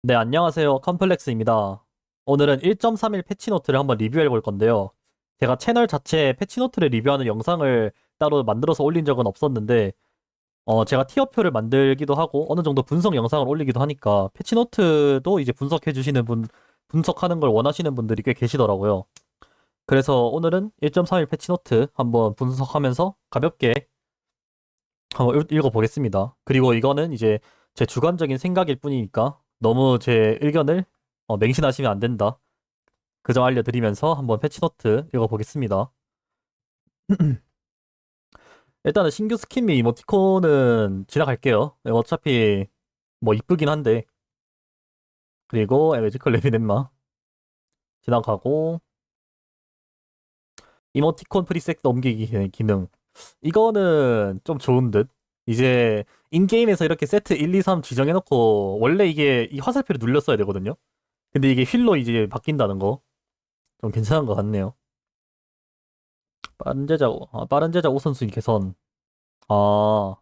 네, 안녕하세요. 컴플렉스입니다. 오늘은 1.31 패치노트를 한번 리뷰해 볼 건데요. 제가 채널 자체에 패치노트를 리뷰하는 영상을 따로 만들어서 올린 적은 없었는데, 제가 티어표를 만들기도 하고, 어느 정도 분석 영상을 올리기도 하니까, 패치노트도 이제 분석해 주시는 분, 분석하는 걸 원하시는 분들이 꽤 계시더라고요. 그래서 오늘은 1.31 패치노트 한번 분석하면서 가볍게 한번 읽어보겠습니다. 그리고 이거는 이제 제 주관적인 생각일 뿐이니까 너무 제 의견을 맹신하시면 안 된다. 그 점 알려드리면서 한번 패치노트 읽어보겠습니다. 일단은 신규 스킨 및 이모티콘은 지나갈게요. 어차피 뭐 이쁘긴 한데. 그리고 매지컬 레비넷마 지나가고, 이모티콘 프리셋 넘기기 기능. 이거는 좀 좋은 듯. 이제 인게임에서 이렇게 세트 1, 2, 3 지정해놓고 원래 이게 이 화살표를 눌렸어야 되거든요. 근데 이게 휠로 이제 바뀐다는 거 좀 괜찮은 것 같네요. 빠른 제작 우선순위 개선. 아,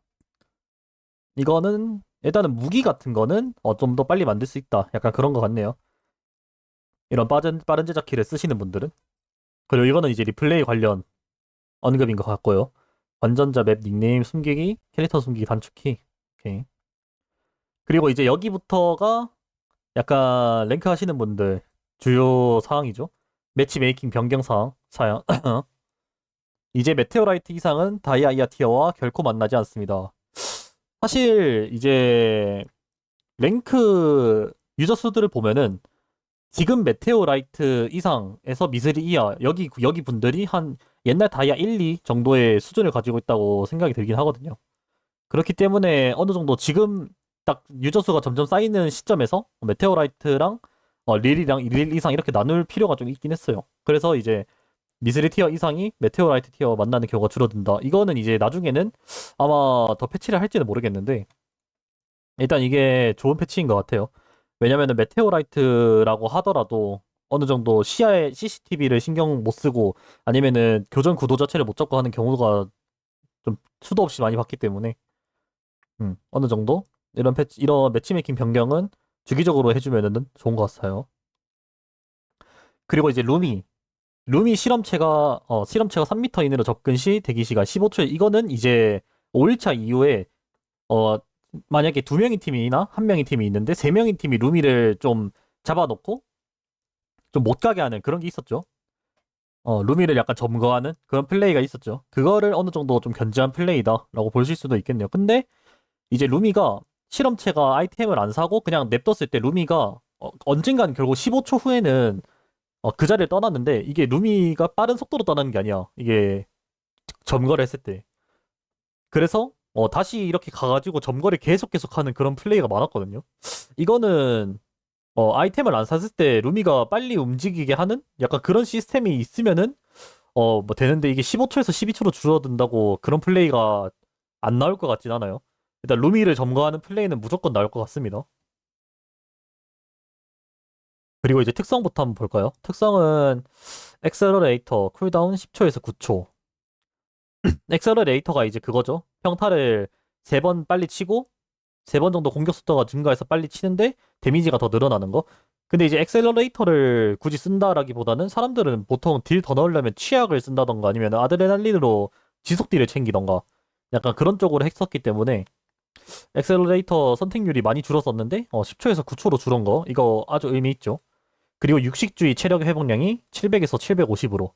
이거는 일단은 무기 같은 거는 좀 더 빨리 만들 수 있다. 약간 그런 것 같네요. 이런 빠른 제작 키를 쓰시는 분들은. 그리고 이거는 이제 리플레이 관련 언급인 것 같고요. 완전자 맵 닉네임 숨기기, 캐릭터 숨기기 단축키. 오케이. 그리고 이제 여기부터가 약간 랭크 하시는 분들 주요 사항이죠. 매치 메이킹 변경 사항. 이제 메테오라이트 이상은 다이아이아 티어와 결코 만나지 않습니다. 사실 이제 랭크 유저 수들을 보면은 지금 메테오라이트 이상에서 미스리 이하 여기 분들이 한 옛날 다이아 1, 2 정도의 수준을 가지고 있다고 생각이 들긴 하거든요. 그렇기 때문에 어느 정도 지금 딱 유저 수가 점점 쌓이는 시점에서 메테오라이트랑 릴 이상 이렇게 나눌 필요가 좀 있긴 했어요. 그래서 이제 미스리 티어 이상이 메테오라이트 티어 만나는 경우가 줄어든다. 이거는 이제 나중에는 아마 더 패치를 할지는 모르겠는데 일단 이게 좋은 패치인 것 같아요. 왜냐면은 메테오라이트라고 하더라도 어느 정도 시야에 CCTV를 신경 못 쓰고 아니면은 교전 구도 자체를 못 잡고 하는 경우가 좀 수도 없이 많이 봤기 때문에 어느 정도 이런 매치메이킹 변경은 주기적으로 해주면은 좋은 것 같아요. 그리고 이제 루미 실험체가 3m 이내로 접근 시 대기 시간 15초에 이거는 이제 5일차 이후에 어 만약에 두 명의 팀이나 한 명의 팀이 있는데 세 명의 팀이 루미를 좀 잡아놓고 좀 못 가게 하는 그런 게 있었죠. 루미를 약간 점거하는 그런 플레이가 있었죠. 그거를 어느 정도 좀 견제한 플레이다라고 보실 수도 있겠네요. 근데 이제 루미가 실험체가 아이템을 안 사고 그냥 냅뒀을 때 루미가 언젠간 결국 15초 후에는 그 자리를 떠났는데 이게 루미가 빠른 속도로 떠나는 게 아니야. 이게 점거를 했을 때. 그래서 다시 이렇게 가가지고 점거를 계속 하는 그런 플레이가 많았거든요. 이거는 아이템을 안 샀을 때 루미가 빨리 움직이게 하는 약간 그런 시스템이 있으면은 뭐 되는데 이게 15초에서 12초로 줄어든다고 그런 플레이가 안 나올 것 같진 않아요. 일단 루미를 점거하는 플레이는 무조건 나올 것 같습니다. 그리고 이제 특성부터 한번 볼까요? 특성은 엑셀러레이터 쿨다운 10초에서 9초. 엑셀러레이터가 이제 그거죠. 평타를 3번 빨리 치고 3번 정도 공격 속도가 증가해서 빨리 치는데 데미지가 더 늘어나는 거. 근데 이제 엑셀러레이터를 굳이 쓴다라기보다는 사람들은 보통 딜 더 넣으려면 치약을 쓴다던가 아니면 아드레날린으로 지속 딜을 챙기던가 약간 그런 쪽으로 했었기 때문에 엑셀러레이터 선택률이 많이 줄었었는데 10초에서 9초로 줄은 거 이거 아주 의미 있죠. 그리고 육식주의 체력 회복량이 700에서 750으로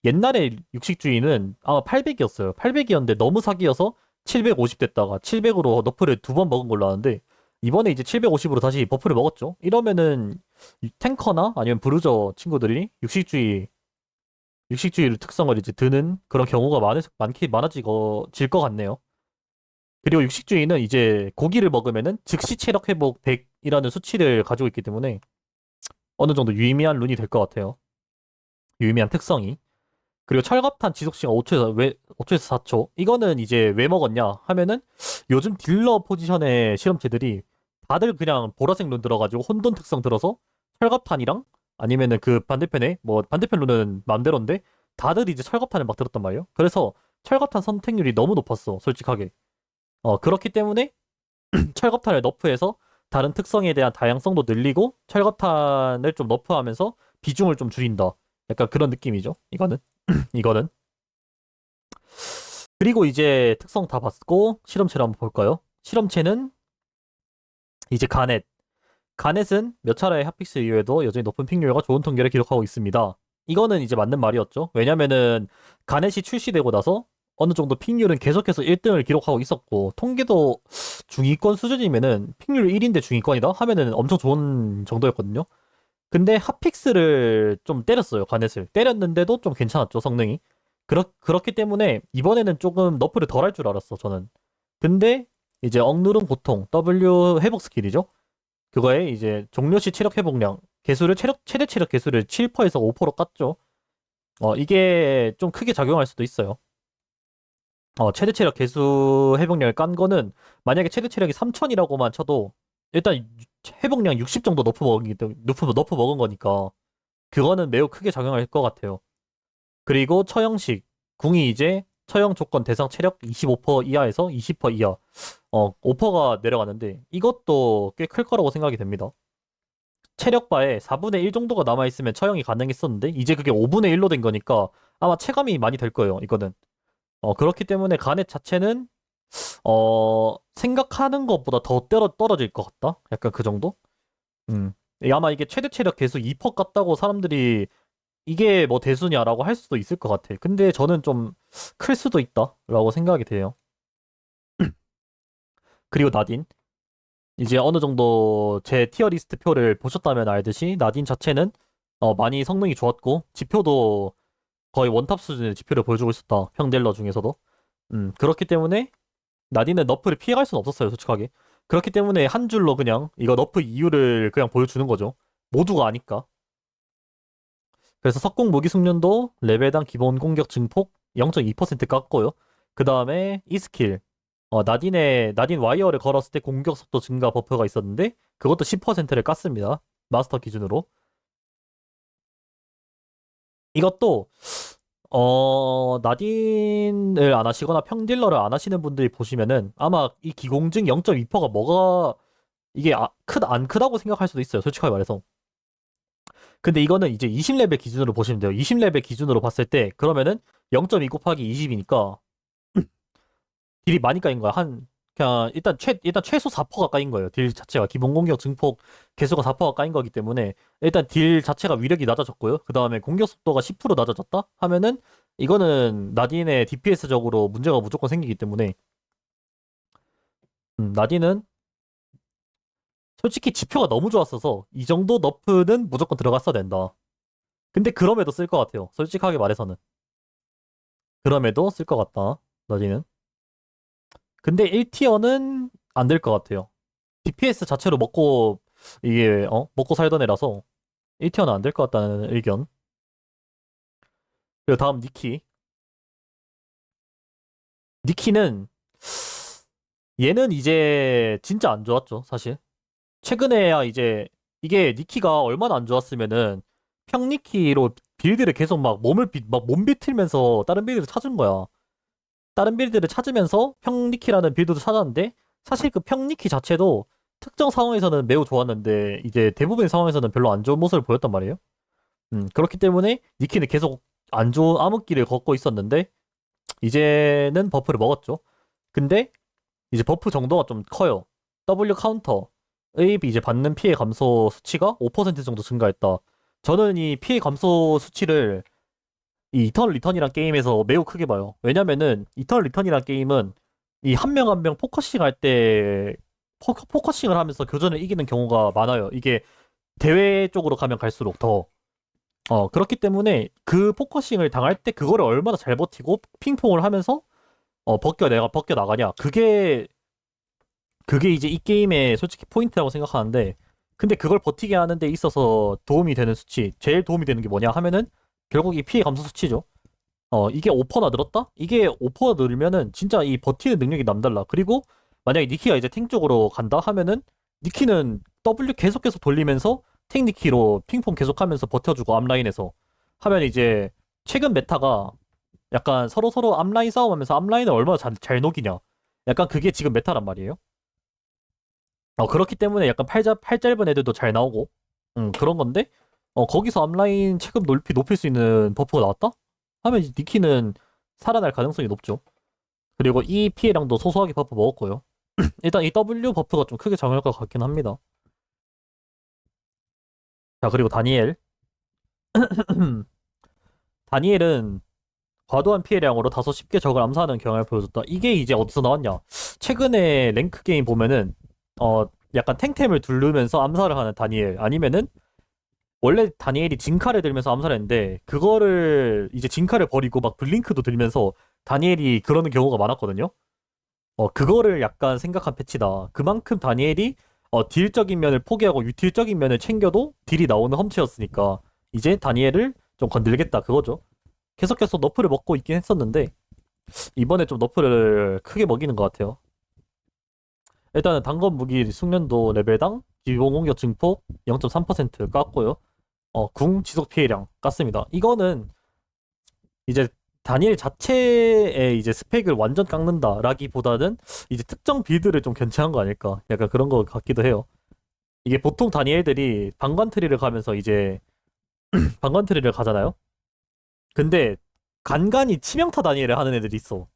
옛날에 육식주의는 800이었어요. 800이었는데 너무 사기여서 750 됐다가 700으로 너프를 2번 먹은 걸로 아는데 이번에 이제 750으로 다시 버프를 먹었죠. 이러면은 탱커나 아니면 브루저 친구들이 육식주의 특성을 이제 드는 그런 경우가 많아지고 질 것 같네요. 그리고 육식주의는 이제 고기를 먹으면은 즉시 체력 회복 100이라는 수치를 가지고 있기 때문에 어느 정도 유의미한 룬이 될 것 같아요. 유의미한 특성이. 그리고 철갑탄 지속 시간 5초에서 4초. 이거는 이제 왜 먹었냐 하면은 요즘 딜러 포지션의 실험체들이 다들 그냥 보라색 룬 들어가지고 혼돈 특성 들어서 철갑탄이랑 아니면은 그 반대편에 뭐 반대편 룬은 맘대로인데 다들 이제 철갑탄을 막 들었단 말이에요. 그래서 철갑탄 선택률이 너무 높았어, 솔직하게. 그렇기 때문에 철갑탄을 너프해서 다른 특성에 대한 다양성도 늘리고 철거탄을 좀 너프하면서 비중을 좀 줄인다. 약간 그런 느낌이죠. 이거는. 이거는. 그리고 이제 특성 다 봤고 실험체를 한번 볼까요? 실험체는 이제 가넷. 가넷은 몇 차례의 핫픽스 이후에도 여전히 높은 픽률과 좋은 통계를 기록하고 있습니다. 이거는 이제 맞는 말이었죠. 왜냐면은 가넷이 출시되고 나서 어느 정도 픽률은 계속해서 1등을 기록하고 있었고 통계도 중위권 수준이면은 픽률 1인데 중위권이다 하면은 엄청 좋은 정도였거든요. 근데 핫픽스를 좀 때렸어요. 가넷을 때렸는데도 좀 괜찮았죠, 성능이. 그렇기 때문에 이번에는 조금 너프를 덜 할 줄 알았어, 저는. 근데 이제 억누른 고통 W 회복 스킬이죠. 그거에 이제 종료시 체력 회복량 개수를 최대 체력 개수를 7%에서 5% 깠죠. 이게 좀 크게 작용할 수도 있어요. 최대 체력 개수 회복량을 깐 거는 만약에 최대 체력이 3000이라고만 쳐도 일단 회복량 60 정도 너프 먹은 거니까 그거는 매우 크게 작용할 것 같아요. 그리고 처형식 궁이 이제 처형 조건 대상 체력 25% 이하에서 20% 이하 5%가 내려가는데 이것도 꽤 클 거라고 생각이 됩니다. 체력바에 4분의 1 정도가 남아있으면 처형이 가능했었는데 이제 그게 5분의 1로 된 거니까 아마 체감이 많이 될 거예요, 이거는. 그렇기 때문에 가넷 자체는 생각하는 것보다 더 떨어질 것 같다? 약간 그 정도? 음. 아마 이게 최대 체력 개수 2% 같다고 사람들이 이게 뭐 대수냐라고 할 수도 있을 것 같아. 근데 저는 좀 클 수도 있다라고 생각이 돼요. 그리고 나딘. 이제 어느 정도 제 티어리스트 표를 보셨다면 알듯이 나딘 자체는 많이 성능이 좋았고 지표도 거의 원탑 수준의 지표를 보여주고 있었다. 평딜러 중에서도. 그렇기 때문에 나딘은 너프를 피해갈 수는 없었어요, 솔직하게. 그렇기 때문에 한 줄로 그냥 이거 너프 이유를 그냥 보여주는 거죠. 모두가 아니까. 그래서 석궁 무기 숙련도 레벨당 기본 공격 증폭 0.2% 깎고요. 그 다음에 이 스킬. 나딘 와이어를 걸었을 때 공격 속도 증가 버프가 있었는데 그것도 10%를 깠습니다. 마스터 기준으로. 이것도 나딘을 안 하시거나 평딜러를 안 하시는 분들이 보시면은 아마 이 기공증 0.2%가 뭐가 이게 안 크다고 생각할 수도 있어요. 솔직하게 말해서. 근데 이거는 이제 20레벨 기준으로 보시면 돼요. 20레벨 기준으로 봤을 때 그러면은 0.2 곱하기 20이니까 딜이 많이 까인 거야. 그냥 일단 최소 4%가 까인 거예요. 딜 자체가 기본 공격 증폭 개수가 4%가 까인 거기 때문에 일단 딜 자체가 위력이 낮아졌고요. 그 다음에 공격 속도가 10% 낮아졌다 하면은 이거는 나딘의 DPS적으로 문제가 무조건 생기기 때문에 나딘은 솔직히 지표가 너무 좋았어서 이 정도 너프는 무조건 들어갔어야 된다. 근데 그럼에도 쓸 것 같아요. 솔직하게 말해서는. 그럼에도 쓸 것 같다. 나딘은. 근데 1티어는 안 될 것 같아요. DPS 자체로 먹고 살던 애라서 1티어는 안 될 것 같다는 의견. 그리고 다음 니키. 니키는 얘는 이제 진짜 안 좋았죠, 사실. 최근에야 이제 이게 니키가 얼마나 안 좋았으면은 평니키로 빌드를 계속 막 몸 비틀면서 다른 빌드를 찾은 거야. 다른 빌드를 찾으면서 평니키라는 빌드도 찾았는데 사실 그 평니키 자체도 특정 상황에서는 매우 좋았는데 이제 대부분의 상황에서는 별로 안 좋은 모습을 보였단 말이에요. 그렇기 때문에 니키는 계속 안 좋은 암흑기를 걷고 있었는데 이제는 버프를 먹었죠. 근데 이제 버프 정도가 좀 커요. W 카운터의 이제 받는 피해 감소 수치가 5% 정도 증가했다. 저는 이 피해 감소 수치를 이 이터널 리턴이란 게임에서 매우 크게 봐요. 왜냐면은 이터널 리턴이란 게임은 이 한 명 한 명 포커싱 할 때 포커싱을 하면서 교전을 이기는 경우가 많아요. 이게 대회 쪽으로 가면 갈수록 더 그렇기 때문에 그 포커싱을 당할 때 그거를 얼마나 잘 버티고 핑퐁을 하면서 내가 벗겨 나가냐. 그게 이제 이 게임의 솔직히 포인트라고 생각하는데 근데 그걸 버티게 하는 데 있어서 도움이 되는 수치, 제일 도움이 되는 게 뭐냐 하면은 결국 이 피해 감소 수치죠. 이게 5%나 늘었다? 이게 5%나 늘면은 진짜 이 버티는 능력이 남달라. 그리고 만약에 니키가 이제 탱 쪽으로 간다 하면은 니키는 W 계속 돌리면서 탱 니키로 핑퐁 계속하면서 버텨주고 앞라인에서 하면 이제 최근 메타가 약간 서로 앞라인 싸움하면서 앞라인을 얼마나 잘 녹이냐. 약간 그게 지금 메타란 말이에요. 그렇기 때문에 약간 팔 짧은 애들도 잘 나오고, 그런 건데, 거기서 앞라인 체급 높일 수 있는 버프가 나왔다? 하면 이제 니키는 살아날 가능성이 높죠. 그리고 이 피해량도 소소하게 버프 먹었고요. 일단 이 W 버프가 좀 크게 작용할 것 같긴 합니다. 자, 그리고 다니엘. 다니엘은 과도한 피해량으로 다소 쉽게 적을 암살하는 경향을 보여줬다. 이게 이제 어디서 나왔냐? 최근에 랭크 게임 보면은 어 약간 탱템을 두르면서 암살을 하는 다니엘 아니면은 원래 다니엘이 진카를 들면서 암살했는데 그거를 이제 진카를 버리고 막 블링크도 들면서 다니엘이 그러는 경우가 많았거든요. 그거를 약간 생각한 패치다. 그만큼 다니엘이 딜적인 면을 포기하고 유틸적인 면을 챙겨도 딜이 나오는 험치였으니까 이제 다니엘을 좀 건들겠다 그거죠. 계속 너프를 먹고 있긴 했었는데 이번에 좀 너프를 크게 먹이는 것 같아요. 일단은 단검 무기 숙련도 레벨당 기본 공격 증폭 0.3% 깎고요. 궁 지속 피해량 깠습니다. 이거는 이제 다니엘 자체의 이제 스펙을 완전 깎는다라기보다는 이제 특정 빌드를 좀 견제한 거 아닐까? 약간 그런 거 같기도 해요. 이게 보통 다니엘들이 방관트리를 가면서 이제 방관트리를 가잖아요. 근데 간간이 치명타 다니엘을 하는 애들이 있어.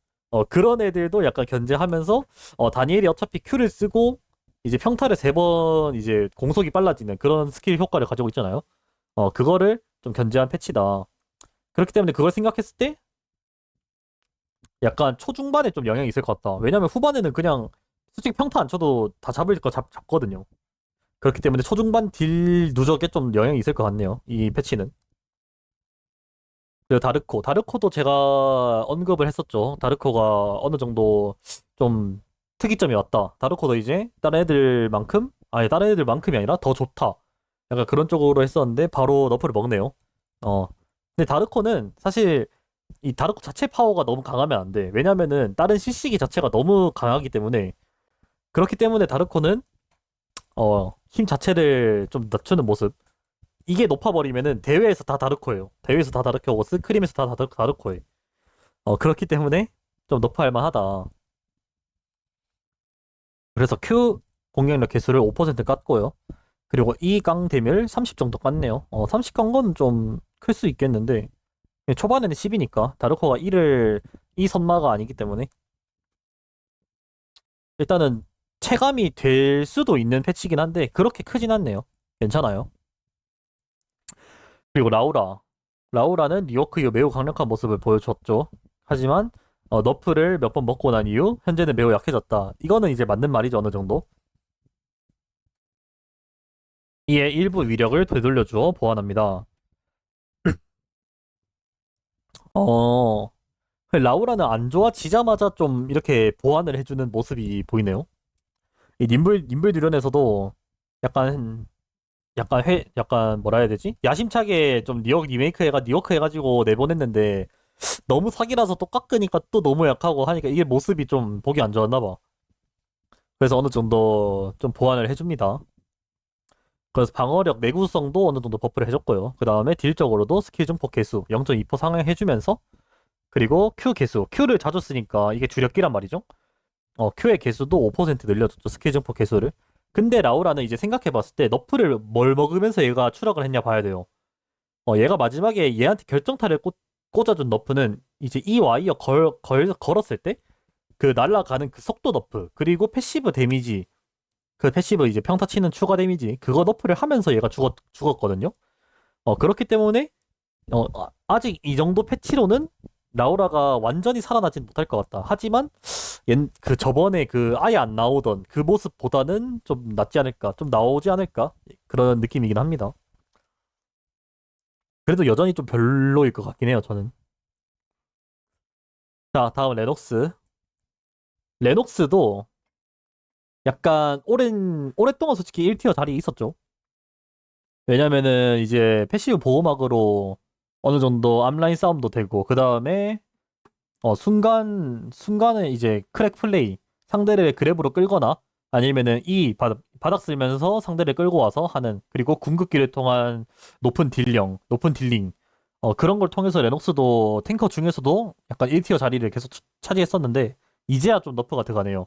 그런 애들도 약간 견제하면서 다니엘이 어차피 Q를 쓰고 이제 평타를 3번 이제 공속이 빨라지는 그런 스킬 효과를 가지고 있잖아요. 그거를 좀 견제한 패치다. 그렇기 때문에 그걸 생각했을 때 약간 초중반에 좀 영향이 있을 것 같다. 왜냐면 후반에는 그냥 솔직히 평타 안 쳐도 다 잡을 거 잡거든요. 그렇기 때문에 초중반 딜 누적에 좀 영향이 있을 것 같네요. 이 패치는. 그리고 다르코도 제가 언급을 했었죠. 다르코가 어느 정도 좀 특이점이 왔다. 다르코도 이제 다른 애들만큼이 아니라 더 좋다. 약간 그런 쪽으로 했었는데 바로 너프를 먹네요. 어. 근데 다르코는 사실 이 다르코 자체 파워가 너무 강하면 안 돼. 왜냐면은 다른 CC기 자체가 너무 강하기 때문에 그렇기 때문에 다르코는 힘 자체를 좀 낮추는 모습. 이게 높아버리면은 대회에서 다 다르코예요. 대회에서 다 다르코고 스크림에서 다 다르코해. 그렇기 때문에 좀 높아할 만하다. 그래서 Q 공격력 개수를 5% 깠고요. 그리고 E 깡 데미를 30 정도 깠네요. 30 깐 건 좀 클 수 있겠는데 초반에는 10이니까 다르코가 1을 이 선마가 아니기 때문에 일단은 체감이 될 수도 있는 패치긴 한데 그렇게 크진 않네요. 괜찮아요. 그리고 라우라는 뉴워크 이후 매우 강력한 모습을 보여줬죠. 하지만 너프를 몇 번 먹고 난 이후 현재는 매우 약해졌다. 이거는 이제 맞는 말이죠, 어느 정도. 이에 일부 위력을 되돌려주어 보완합니다. 어, 라우라는 안 좋아지자마자 좀 이렇게 보완을 해주는 모습이 보이네요. 이 님블 듀련에서도 약간 약간 뭐라 해야 되지? 야심차게 좀 니워크 해가지고 내보냈는데 너무 사기라서 또 깎으니까 또 너무 약하고 하니까 이게 모습이 좀 보기 안 좋았나 봐. 그래서 어느 정도 좀 보완을 해줍니다. 그래서 방어력, 내구성도 어느 정도 버프를 해줬고요. 그 다음에 딜적으로도 스킬 증폭 개수 0.2% 상향해주면서 그리고 Q 개수, Q를 자주 쓰니까 이게 주력기란 말이죠. Q의 개수도 5% 늘려줬죠. 스킬 증폭 개수를. 근데 라우라는 이제 생각해봤을 때 너프를 뭘 먹으면서 얘가 추락을 했냐 봐야 돼요. 얘가 마지막에 얘한테 결정타를 꽂아준 너프는 이제 이 와이어 걸었을 때 그 날아가는 그 속도 너프 그리고 패시브 데미지 그 패시브 이제 평타 치는 추가 데미지 그거 너프를 하면서 얘가 죽었거든요. 그렇기 때문에 아직 이 정도 패치로는 라우라가 완전히 살아나진 못할 것 같다. 하지만 그 저번에 그 아예 안 나오던 그 모습보다는 좀 낫지 않을까, 좀 나오지 않을까 그런 느낌이긴 합니다. 그래도 여전히 좀 별로일 것 같긴 해요, 저는. 자, 다음 레녹스. 레녹스도 약간 오랫동안 솔직히 1티어 자리에 있었죠. 왜냐면은 이제 패시브 보호막으로 어느 정도 앞라인 싸움도 되고, 그 다음에 순간에 이제 크랙 플레이, 상대를 그랩으로 끌거나 아니면은 바닥 쓸면서 상대를 끌고 와서 하는, 그리고 궁극기를 통한 높은 딜링, 그런 걸 통해서 레녹스도 탱커 중에서도 약간 1티어 자리를 계속 차지했었는데, 이제야 좀 너프가 들어가네요.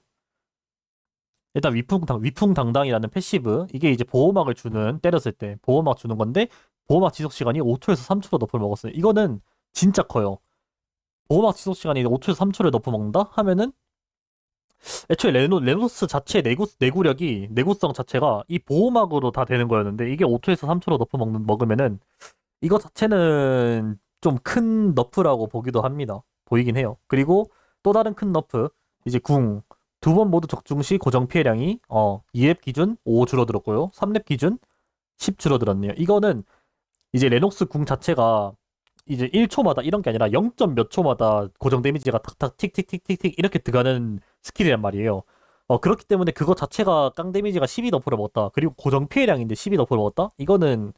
일단 위풍당당이라는 패시브. 이게 이제 보호막을 주는, 때렸을 때 보호막 주는 건데, 보호막 지속 시간이 5초에서 3초로 너프를 먹었어요. 이거는 진짜 커요. 보호막 지속 시간이 5초에서 3초를 너프 먹는다? 하면은, 애초에 레노스 자체 내구성 자체가 이 보호막으로 다 되는 거였는데, 이게 5초에서 3초로 먹으면은, 이거 자체는 좀 큰 너프라고 보기도 합니다. 보이긴 해요. 그리고 또 다른 큰 너프, 이제 두 번 모두 적중 시 고정 피해량이 2렙 기준 5 줄어들었고요. 3렙 기준 10 줄어들었네요. 이거는 이제 레녹스 궁 자체가 이제 1초마다 이런 게 아니라 0. 몇 초마다 고정 데미지가 탁탁 틱틱틱틱틱 이렇게 들어가는 스킬이란 말이에요. 그렇기 때문에 그거 자체가 깡 데미지가 12 너프를 먹었다. 그리고 고정 피해량인데 12 너프를 먹었다? 이거는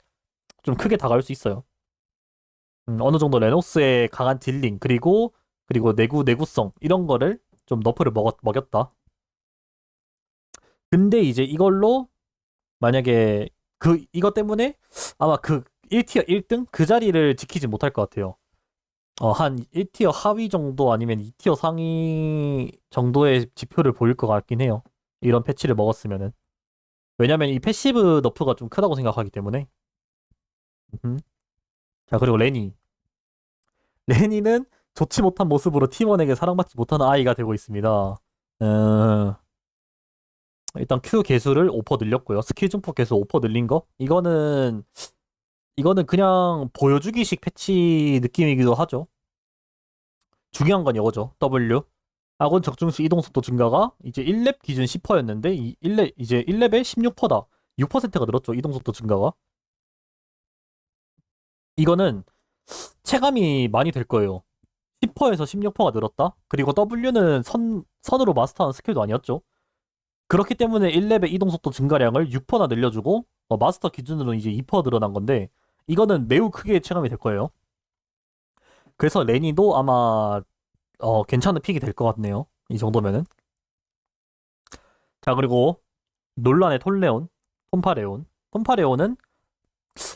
좀 크게 다가올 수 있어요. 어느 정도 레녹스의 강한 딜링 그리고 내구성 이런 거를 좀 너프를 먹였다. 근데 이제 이걸로 만약에 이것 때문에 아마 그 1티어 1등 그 자리를 지키지 못할 것 같아요. 한 1티어 하위 정도 아니면 2티어 상위 정도의 지표를 보일 것 같긴 해요. 이런 패치를 먹었으면은. 왜냐면 이 패시브 너프가 좀 크다고 생각하기 때문에. 음. 자, 그리고 레니. 레니는 좋지 못한 모습으로 팀원에게 사랑받지 못하는 아이가 되고 있습니다. 일단 Q 개수를 5% 늘렸고요. 스킬 증폭 개수 5% 늘린 거. 이거는 그냥 보여주기식 패치 느낌이기도 하죠. 중요한 건 이거죠. W. 아군 적중 시 이동 속도 증가가 이제 1렙 기준 10%였는데 이제 1렙에 16%다. 6%가 늘었죠. 이동 속도 증가가. 이거는 체감이 많이 될 거예요. 10%에서 16%가 늘었다. 그리고 W는 선으로 마스터하는 스킬도 아니었죠. 그렇기 때문에 1렙의 이동 속도 증가량을 6%나 늘려주고 마스터 기준으로 이제 2% 늘어난 건데 이거는 매우 크게 체감이 될 거예요. 그래서 레니도 아마 괜찮은 픽이 될 것 같네요. 이 정도면은. 자, 그리고 논란의 톰파레온. 톰파레온은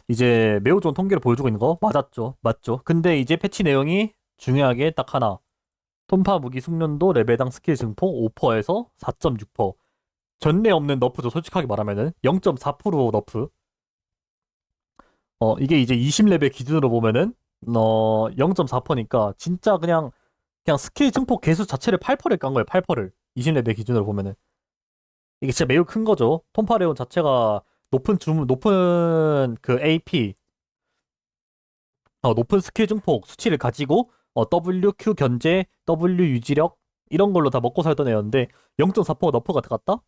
이제 매우 좋은 통계를 보여주고 있는 거 맞았죠. 맞죠. 근데 이제 패치 내용이 중요하게 딱 하나. 톰파 무기 숙련도 레벨당 스킬 증폭 5%에서 4.6%. 전례 없는 너프죠. 솔직하게 말하면은 0.4% 너프. 이게 이제 20레벨 기준으로 보면은 0.4%니까 진짜 그냥 스킬 증폭 개수 자체를 8%를 깐 거예요. 8%를. 20레벨 기준으로 보면은. 이게 진짜 매우 큰 거죠. 톰파레온 자체가 높은 그 AP, 높은 스킬 증폭 수치를 가지고 W, Q 견제, W 유지력 이런 걸로 다 먹고 살던 애였는데 0.4% 너프가 들어갔다?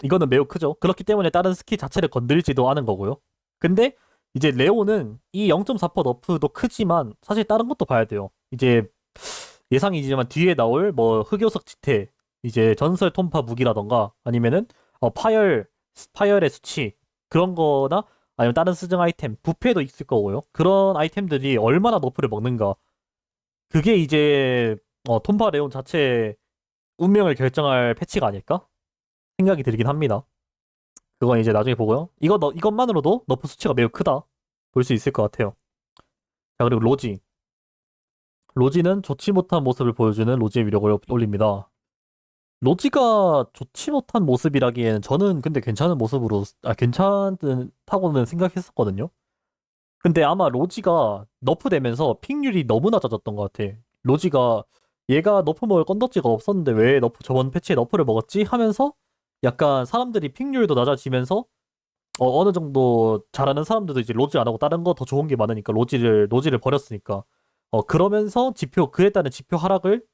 이거는 매우 크죠. 그렇기 때문에 다른 스킬 자체를 건들지도 않은 거고요. 근데 이제 레오는 이 0.4% 너프도 크지만 사실 다른 것도 봐야 돼요. 이제 예상이지만 뒤에 나올 뭐 흑요석 지태, 이제 전설 톰파 무기라던가 아니면은 파열의 수치 그런 거나 아니면 다른 스승 아이템, 부패도 있을 거고요. 그런 아이템들이 얼마나 너프를 먹는가. 그게 이제 톰파 레온 자체 운명을 결정할 패치가 아닐까? 생각이 들긴 합니다. 그건 이제 나중에 보고요. 이것만으로도 너프 수치가 매우 크다. 볼 수 있을 것 같아요. 자, 그리고 로지. 로지는 좋지 못한 모습을 보여주는 로지의 위력을 올립니다. 로지가 좋지 못한 모습이라기에는 저는 근데 괜찮다고는 생각했었거든요. 근데 아마 로지가 너프되면서 픽률이 너무 낮아졌던 것 같아. 로지가 얘가 너프 먹을 건덕지가 없었는데 왜 저번 패치에 너프를 먹었지? 하면서 약간 사람들이 픽률도 낮아지면서 어느 정도 잘하는 사람들도 이제 로지 안 하고 다른 거 더 좋은 게 많으니까 로지를 버렸으니까. 그러면서 그에 따른 지표 하락을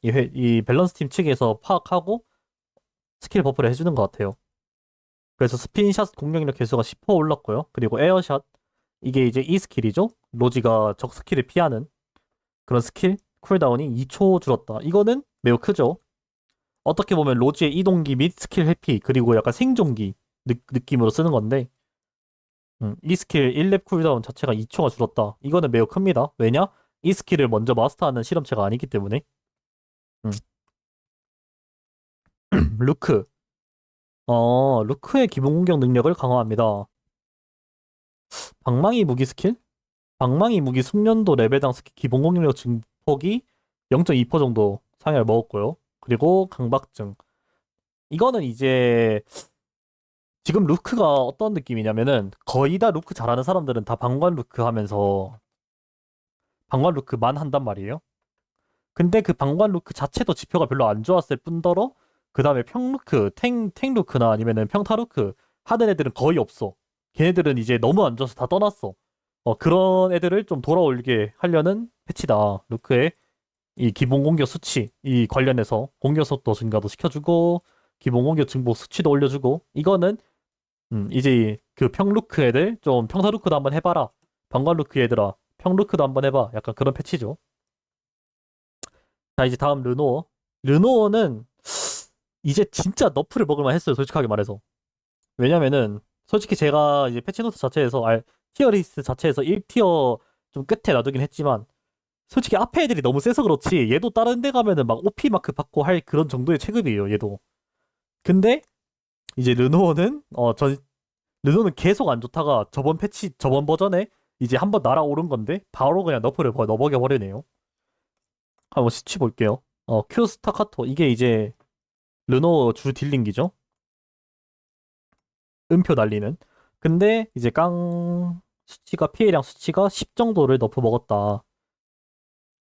이 밸런스 팀 측에서 파악하고 스킬 버프를 해주는 것 같아요. 그래서 스핀샷 공격력 개수가 10% 올랐고요. 그리고 에어샷, 이게 이제 이 스킬이죠. 로지가 적 스킬을 피하는 그런 스킬 쿨다운이 2초 줄었다. 이거는 매우 크죠. 어떻게 보면 로지의 이동기 및 스킬 회피 그리고 약간 생존기 느낌으로 쓰는 건데 이 스킬 1렙 쿨다운 자체가 2초가 줄었다. 이거는 매우 큽니다. 왜냐? 이 스킬을 먼저 마스터하는 실험체가 아니기 때문에. 음. 루크. 루크의 기본 공격 능력을 강화합니다. 방망이 무기 스킬? 방망이 무기 숙련도 레벨당 스킬 기본 공격력 증폭이 0.2% 정도 상향을 먹었고요. 그리고 강박증. 이거는 이제 지금 루크가 어떤 느낌이냐면은 거의 다 루크 잘하는 사람들은 다 방관 루크 하면서 방관 루크만 한단 말이에요. 근데 그 방관 루크 자체도 지표가 별로 안 좋았을 뿐더러 그 다음에 평 루크, 탱 루크나 아니면은 평타 루크 하는 애들은 거의 없어. 걔네들은 이제 너무 안 좋아서 다 떠났어. 그런 애들을 좀 돌아올게 하려는 패치다. 루크의 이 기본 공격 수치 이 관련해서 공격 속도 증가도 시켜주고 기본 공격 증폭 수치도 올려주고 이거는 이제 그 평루크 애들 좀 평타 루크도 한번 해봐라. 방관 루크 얘들아 평루크도 한번 해봐. 약간 그런 패치죠. 자 이제 다음 르노어. 르노어는 이제 진짜 너프를 먹을만 했어요. 솔직하게 말해서. 왜냐면은 솔직히 제가 이제 패치노트 자체에서 티어리스트 자체에서 1티어 좀 끝에 놔두긴 했지만 솔직히 앞에 애들이 너무 세서 그렇지 얘도 다른 데 가면은 막 OP 마크 받고 할 그런 정도의 체급이에요. 얘도. 근데 이제 르노는 계속 안 좋다가 저번 패치 저번 버전에 이제 한번 날아오른 건데 바로 그냥 너프를 넣어버려 버리네요. 한번 시치 볼게요. 큐 스타카토 이게 이제 르노 주 딜링기죠. 음표 날리는. 근데 이제 깡 수치가 피해량 수치가 10 정도를 너프 먹었다.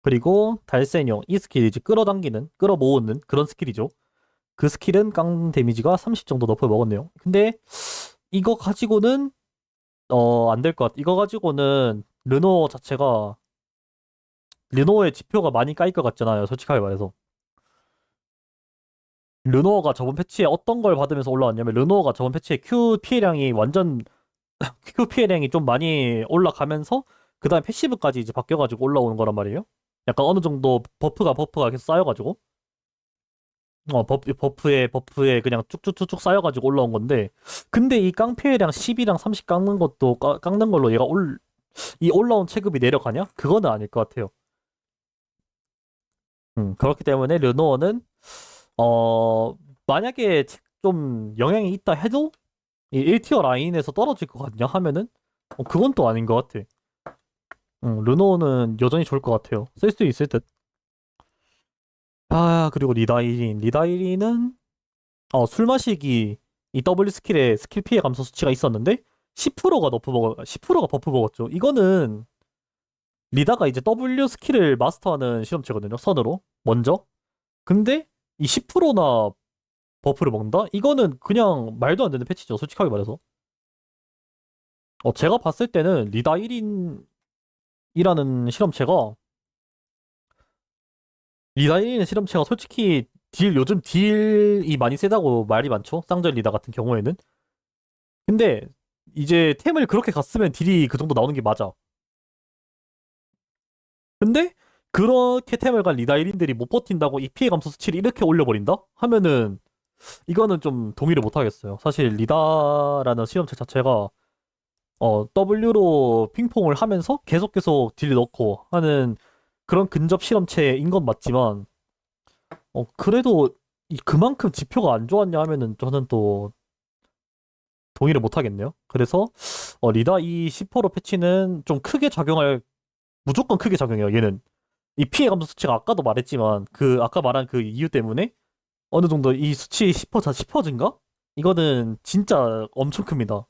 그리고 달세뇨 이 스킬이 이제 끌어당기는 끌어모으는 그런 스킬이죠. 그 스킬은 깡 데미지가 30 정도 너프 먹었네요. 근데 이거 가지고는 안 될 것 같아. 이거 가지고는 르노 자체가 르노의 지표가 많이 까일 것 같잖아요. 솔직하게 말해서. 르노어가 저번 패치에 어떤 걸 받으면서 올라왔냐면 르노어가 저번 패치에 Q 피해량이 완전 Q 피해량이 좀 많이 올라가면서 그 다음에 패시브까지 이제 바뀌어가지고 올라오는 거란 말이에요. 약간 어느 정도 버프가 계속 쌓여가지고 버프에 그냥 쭉쭉쭉쭉 쌓여가지고 올라온 건데 근데 이 깡 피해량 10이랑 30 깎는 것도 깎는 걸로 얘가 이 올라온 체급이 내려가냐? 그거는 아닐 것 같아요. 그렇기 때문에 르노어는 어 만약에 좀 영향이 있다 해도 이 1티어 라인에서 떨어질 것 같냐 하면은 그건 또 아닌 것 같아. 르노는 여전히 좋을 것 같아요. 쓸 수 있을 듯. 아 그리고 리다이린은 술 마시기 이 W 스킬에 스킬 피해 감소 수치가 있었는데 10%가 버프 먹었죠. 이거는 리다가 이제 W 스킬을 마스터하는 실험체거든요. 선으로 먼저. 근데 이 10%나 버프를 먹는다? 이거는 그냥 말도 안 되는 패치죠. 솔직하게 말해서. 제가 봤을 때는 리다 1인이라는 실험체가 리다 1인의 실험체가 솔직히 요즘 딜이 많이 세다고 말이 많죠. 쌍절 리다 같은 경우에는. 근데 이제 템을 그렇게 갔으면 딜이 그 정도 나오는 게 맞아. 근데 그렇게 템을 간 리다 1인들이 못 버틴다고 이 피해 감소 수치를 이렇게 올려버린다? 하면은 이거는 좀 동의를 못 하겠어요. 사실 리다라는 실험체 자체가 W로 핑퐁을 하면서 계속 딜 넣고 하는 그런 근접 실험체인 건 맞지만, 그래도 그만큼 지표가 안 좋았냐 하면은 저는 또 동의를 못 하겠네요. 그래서, 리다 이 10% 패치는 좀 무조건 크게 작용해요, 얘는. 이 피해 감소 수치가 아까도 말했지만, 아까 말한 그 이유 때문에 어느 정도 이 수치 10% 증가? 이거는 진짜 엄청 큽니다.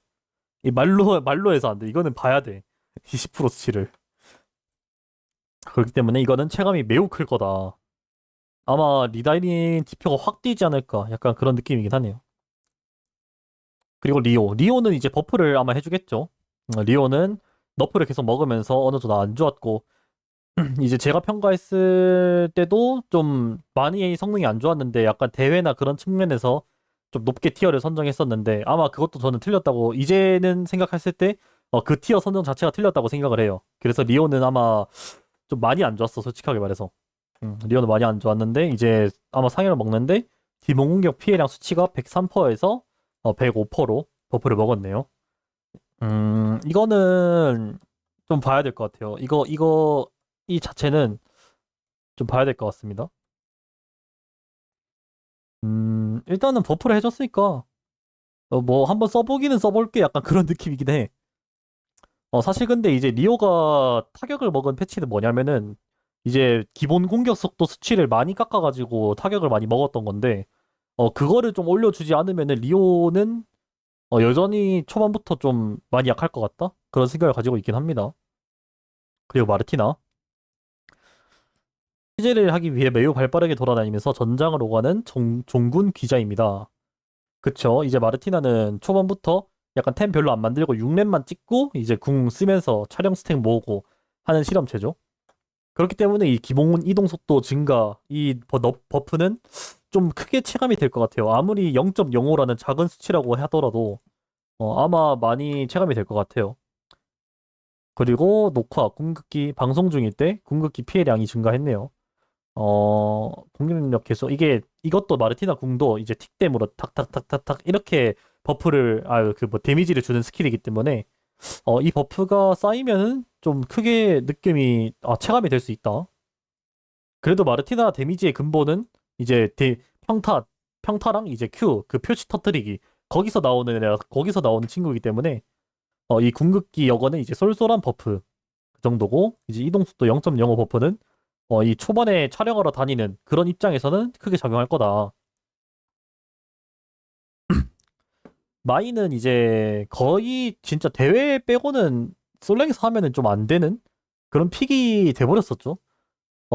이 말로 해서 안 돼. 이거는 봐야 돼. 이 10% 수치를. 그렇기 때문에 이거는 체감이 매우 클 거다. 아마 리다이린 지표가 확 뛰지 않을까. 약간 그런 느낌이긴 하네요. 그리고 리오는 이제 버프를 아마 해주겠죠. 리오는 너프를 계속 먹으면서 어느 정도 안 좋았고, 이제 제가 평가했을 때도 좀 많이 성능이 안 좋았는데, 약간 대회나 그런 측면에서 좀 높게 티어를 선정했었는데, 아마 그것도 저는 틀렸다고, 이제는 생각했을 때, 그 티어 선정 자체가 틀렸다고 생각을 해요. 그래서 리오는 아마 좀 많이 안 좋았어, 솔직하게 말해서. 리오는 많이 안 좋았는데, 이제 아마 상위를 먹는데, 기본 공격 피해량 수치가 103%에서 105%로 버프를 먹었네요. 이거는 좀 봐야 될 것 같아요. 이 자체는 좀 봐야 될 것 같습니다. 일단은 버프를 해줬으니까, 뭐 한번 써보기는 써볼게 약간 그런 느낌이긴 해. 사실 근데 이제 리오가 타격을 먹은 패치는 뭐냐면은, 이제 기본 공격 속도 수치를 많이 깎아가지고 타격을 많이 먹었던 건데, 그거를 좀 올려주지 않으면은 리오는 여전히 초반부터 좀 많이 약할 것 같다? 그런 생각을 가지고 있긴 합니다. 그리고 마르티나. 취재를 하기 위해 매우 발빠르게 돌아다니면서 전장을 오가는 종군 기자입니다. 그쵸. 이제 마르티나는 초반부터 약간 템 별로 안 만들고 6렙만 찍고 이제 궁 쓰면서 촬영 스택 모으고 하는 실험체죠. 그렇기 때문에 이 기본 이동 속도 증가, 이 버프는 좀 크게 체감이 될 것 같아요. 아무리 0.05라는 작은 수치라고 하더라도 아마 많이 체감이 될 것 같아요. 그리고 녹화, 궁극기 방송 중일 때 궁극기 피해량이 증가했네요. 공격력 계속 이것도 마르티나 궁도 이제 틱댐으로 탁탁탁탁탁 이렇게 버프를 그 뭐 데미지를 주는 스킬이기 때문에 이 버프가 쌓이면은 좀 크게 느낌이 체감이 될 수 있다. 그래도 마르티나 데미지의 근본은 이제 평타랑 이제 Q 그 표시 터뜨리기 거기서 나오는 친구이기 때문에 이 궁극기 여거는 이제 쏠쏠한 버프 그 정도고 이제 이동속도 0.05 버프는 이 초반에 촬영하러 다니는 그런 입장에서는 크게 작용할 거다. 마이는 이제 거의 진짜 대회 빼고는 솔랭에서 하면은 좀 안 되는 그런 픽이 돼버렸었죠.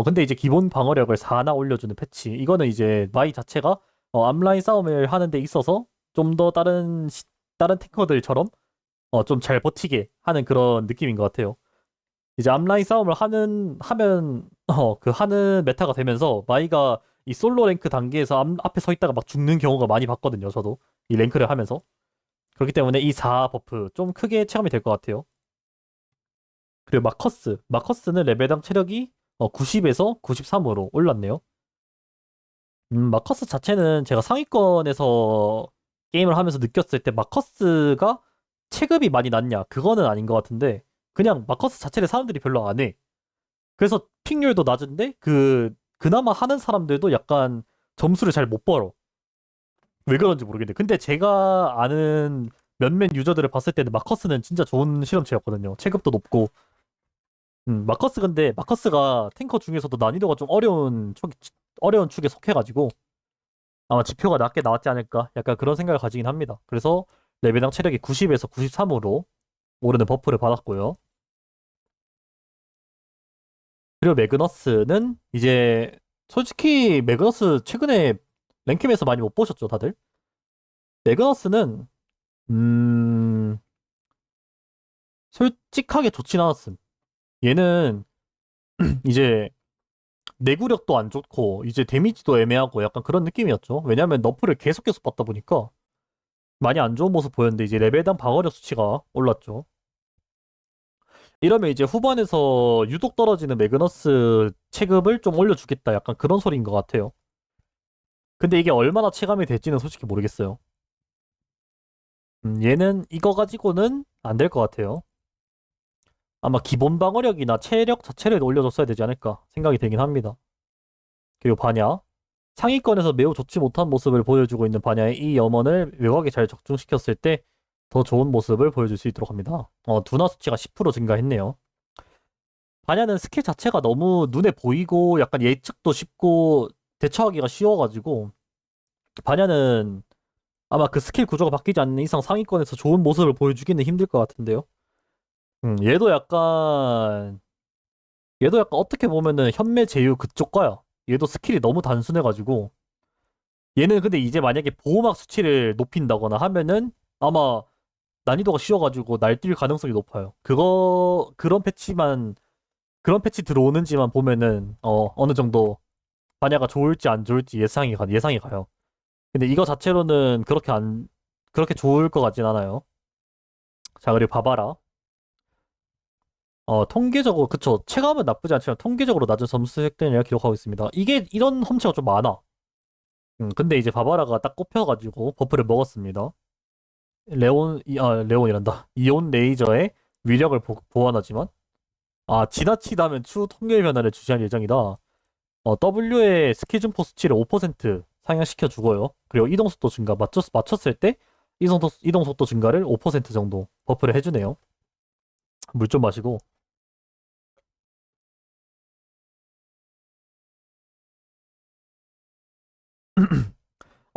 근데 이제 기본 방어력을 4나 올려주는 패치. 이거는 이제 마이 자체가 앞라인 싸움을 하는 데 있어서 좀 더 다른 탱커들처럼 좀 잘 버티게 하는 그런 느낌인 것 같아요. 이제 앞라인 싸움을 하는 메타가 되면서 마이가 이 솔로 랭크 단계에서 앞에 서 있다가 막 죽는 경우가 많이 봤거든요, 저도. 이 랭크를 하면서. 그렇기 때문에 이 4 버프 좀 크게 체감이 될 것 같아요. 그리고 마커스. 마커스는 레벨당 체력이 90에서 93으로 올랐네요. 마커스 자체는 제가 상위권에서 게임을 하면서 느꼈을 때 마커스가 체급이 많이 낮냐? 그거는 아닌 것 같은데 그냥 마커스 자체를 사람들이 별로 안 해. 그래서 픽률도 낮은데 그나마 하는 사람들도 약간 점수를 잘 못 벌어. 왜 그런지 모르겠는데. 근데 제가 아는 몇몇 유저들을 봤을 때는 마커스는 진짜 좋은 실험체였거든요. 체급도 높고. 근데 마커스가 탱커 중에서도 난이도가 좀 어려운 축에 속해가지고 아마 지표가 낮게 나왔지 않을까? 약간 그런 생각을 가지긴 합니다. 그래서 레벨당 체력이 90에서 93으로 오르는 버프를 받았고요. 그리고 매그너스는 이제 솔직히 매그너스 최근에 랭캠에서 많이 못 보셨죠, 다들? 매그너스는 음 솔직하게 좋진 않았음. 얘는 이제 내구력도 안 좋고 이제 데미지도 애매하고 약간 그런 느낌이었죠. 왜냐면 너프를 계속 받다 보니까 많이 안 좋은 모습 보였는데 이제 레벨당 방어력 수치가 올랐죠. 이러면 이제 후반에서 유독 떨어지는 매그너스 체급을 좀 올려주겠다. 약간 그런 소리인 것 같아요. 근데 이게 얼마나 체감이 될지는 솔직히 모르겠어요. 얘는 이거 가지고는 안 될 것 같아요. 아마 기본 방어력이나 체력 자체를 올려줬어야 되지 않을까 생각이 들긴 합니다. 그리고 바냐. 상위권에서 매우 좋지 못한 모습을 보여주고 있는 바냐의 이 염원을 묘하게 잘 적중시켰을 때 더 좋은 모습을 보여줄 수 있도록 합니다. 두나 수치가 10% 증가했네요. 바냐는 스킬 자체가 너무 눈에 보이고 약간 예측도 쉽고 대처하기가 쉬워가지고 바냐는 아마 그 스킬 구조가 바뀌지 않는 이상 상위권에서 좋은 모습을 보여주기는 힘들 것 같은데요. 음, 얘도 약간 얘도 약간 어떻게 보면은 현매 제휴 그쪽 거야. 얘도 스킬이 너무 단순해가지고 얘는 근데 이제 만약에 보호막 수치를 높인다거나 하면은 아마 난이도가 쉬워가지고 날뛸 가능성이 높아요. 그런 패치 들어오는지만 보면은 어느 정도 반야가 좋을지 안 좋을지 예상이 가요. 근데 이거 자체로는 그렇게 좋을 것 같진 않아요. 자, 그리고 봐봐라. 통계적으로 그쵸. 체감은 나쁘지 않지만 통계적으로 낮은 점수 획득량을 기록하고 있습니다. 이게 이런 험체가 좀 많아. 근데 이제 바바라가 딱 꼽혀가지고 버프를 먹었습니다. 레온이란다. 이온 레이저의 위력을 보완하지만, 지나치다면 추후 통계 변화를 주시할 예정이다. W의 스킬 증포 수치를 5% 상향시켜 주고요. 그리고 이동속도 증가, 맞췄을 때 이동속도 증가를 5% 정도 버프를 해주네요. 물 좀 마시고.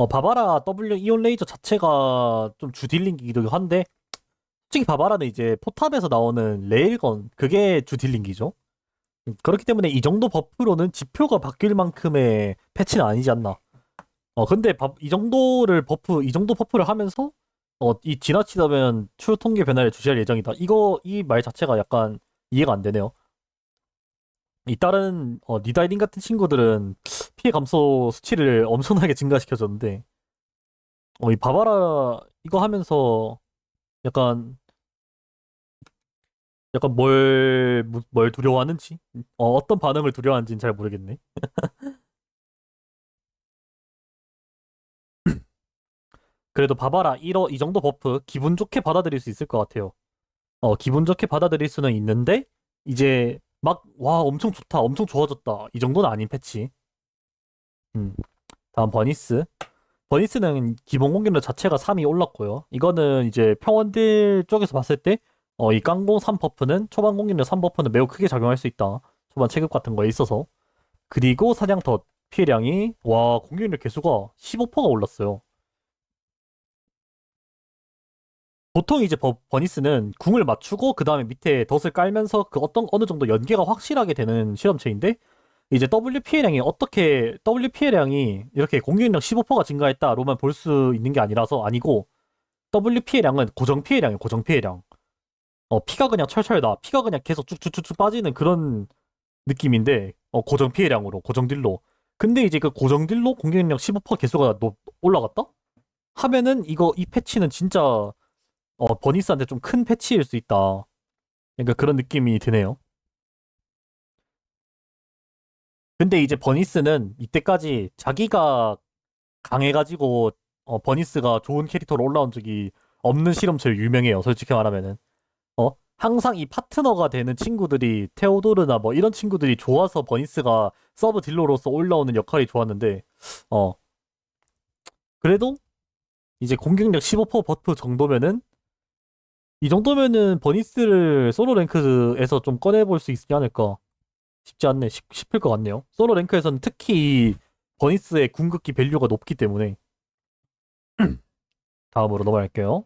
바바라 W 이온 레이저 자체가 좀 주딜링기이기도 한데, 솔직히 바바라는 이제 포탑에서 나오는 레일건, 그게 주딜링기죠. 그렇기 때문에 이 정도 버프로는 지표가 바뀔 만큼의 패치는 아니지 않나. 근데 이 정도 버프를 하면서, 이 지나치다면 추후 통계 변화를 주시할 예정이다. 이 말 자체가 약간 이해가 안 되네요. 이 다른, 니다이딩 같은 친구들은 피해 감소 수치를 엄청나게 증가시켜줬는데, 이 바바라 이거 하면서 약간, 약간 뭘 두려워하는지, 어떤 반응을 두려워하는지는 잘 모르겠네. 그래도 바바라 이 정도 버프 기분 좋게 받아들일 수 있을 것 같아요. 기분 좋게 받아들일 수는 있는데, 이제 막, 와, 엄청 좋다, 엄청 좋아졌다. 이 정도는 아닌 패치. 음. 다음 버니스. 버니스는 기본 공격력 자체가 3이 올랐고요. 이거는 이제 평원들 쪽에서 봤을 때, 이 깡공 3 버프는, 초반 공격력 3 버프는 매우 크게 작용할 수 있다. 초반 체급 같은 거에 있어서. 그리고 사냥 덧 피해량이, 와, 공격력 개수가 15%가 올랐어요. 보통 이제 버니스는 궁을 맞추고 그 다음에 밑에 덫을 깔면서 그 어느 정도 연계가 확실하게 되는 실험체인데, 이제 W 피해량이 이렇게 공격력 15%가 증가했다로만 볼 수 있는 게 아니고, W 피해량은 고정 피해량이에요, 고정 피해량. 피가 그냥 철철 나. 피가 그냥 계속 쭉쭉쭉쭉 빠지는 그런 느낌인데, 고정 피해량으로, 고정 딜로. 근데 이제 그 고정 딜로 공격력 15% 개수가 올라갔다? 하면은 이 패치는 진짜, 버니스한테 좀 큰 패치일 수 있다. 그러니까 그런 느낌이 드네요. 근데 이제 버니스는 이때까지 자기가 강해가지고, 버니스가 좋은 캐릭터로 올라온 적이 없는 실험체로 유명해요, 솔직히 말하면은. 항상 이 파트너가 되는 친구들이 테오도르나 뭐 이런 친구들이 좋아서 버니스가 서브 딜러로서 올라오는 역할이 좋았는데, 어, 그래도 이제 공격력 15% 버프 정도면은, 이 정도면은 버니스를 솔로 랭크에서 좀 꺼내볼 수 있지 않을까 싶지 않네, 싶을 것 같네요. 솔로 랭크에서는 특히 버니스의 궁극기 밸류가 높기 때문에. 다음으로 넘어갈게요.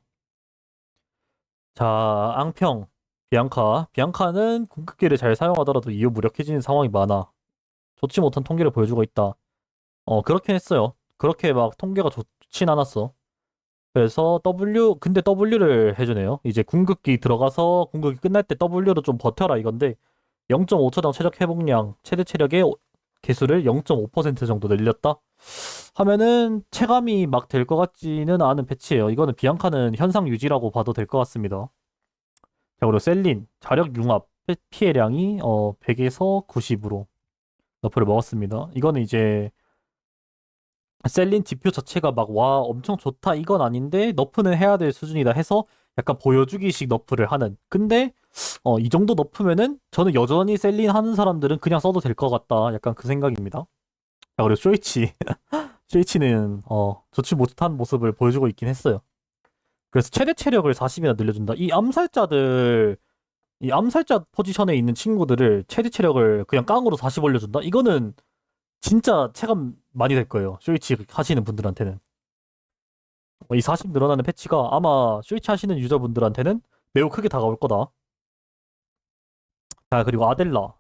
자, 앙평. 비앙카. 비앙카는 궁극기를 잘 사용하더라도 이후 무력해지는 상황이 많아. 좋지 못한 통계를 보여주고 있다. 그렇긴 했어요. 그렇게 막 통계가 좋진 않았어. 그래서 근데 W를 해주네요. 이제 궁극기 들어가서 궁극기 끝날 때 W로 좀 버텨라 이건데, 0.5초당 최적 회복량, 최대 체력의 개수를 0.5% 정도 늘렸다? 하면은 체감이 막 될 것 같지는 않은 패치예요. 이거는 비앙카는 현상 유지라고 봐도 될 것 같습니다. 자, 그리고 셀린, 자력 융합, 피해량이 100에서 90으로 너프를 먹었습니다. 이거는 이제 셀린 지표 자체가 막, 와, 엄청 좋다, 이건 아닌데, 너프는 해야 될 수준이다 해서 약간 보여주기식 너프를 하는. 근데, 이 정도 너프면은, 저는 여전히 셀린 하는 사람들은 그냥 써도 될 것 같다. 약간 그 생각입니다. 자, 그리고 쇼이치. 쇼이치는, 좋지 못한 모습을 보여주고 있긴 했어요. 그래서 최대 체력을 40이나 늘려준다. 이 암살자 포지션에 있는 친구들을 최대 체력을 그냥 깡으로 40 올려준다? 이거는 진짜 체감 많이 될 거예요. 쇼이치 하시는 분들한테는. 이 40 늘어나는 패치가 아마 쇼이치 하시는 유저분들한테는 매우 크게 다가올 거다. 자, 그리고 아델라.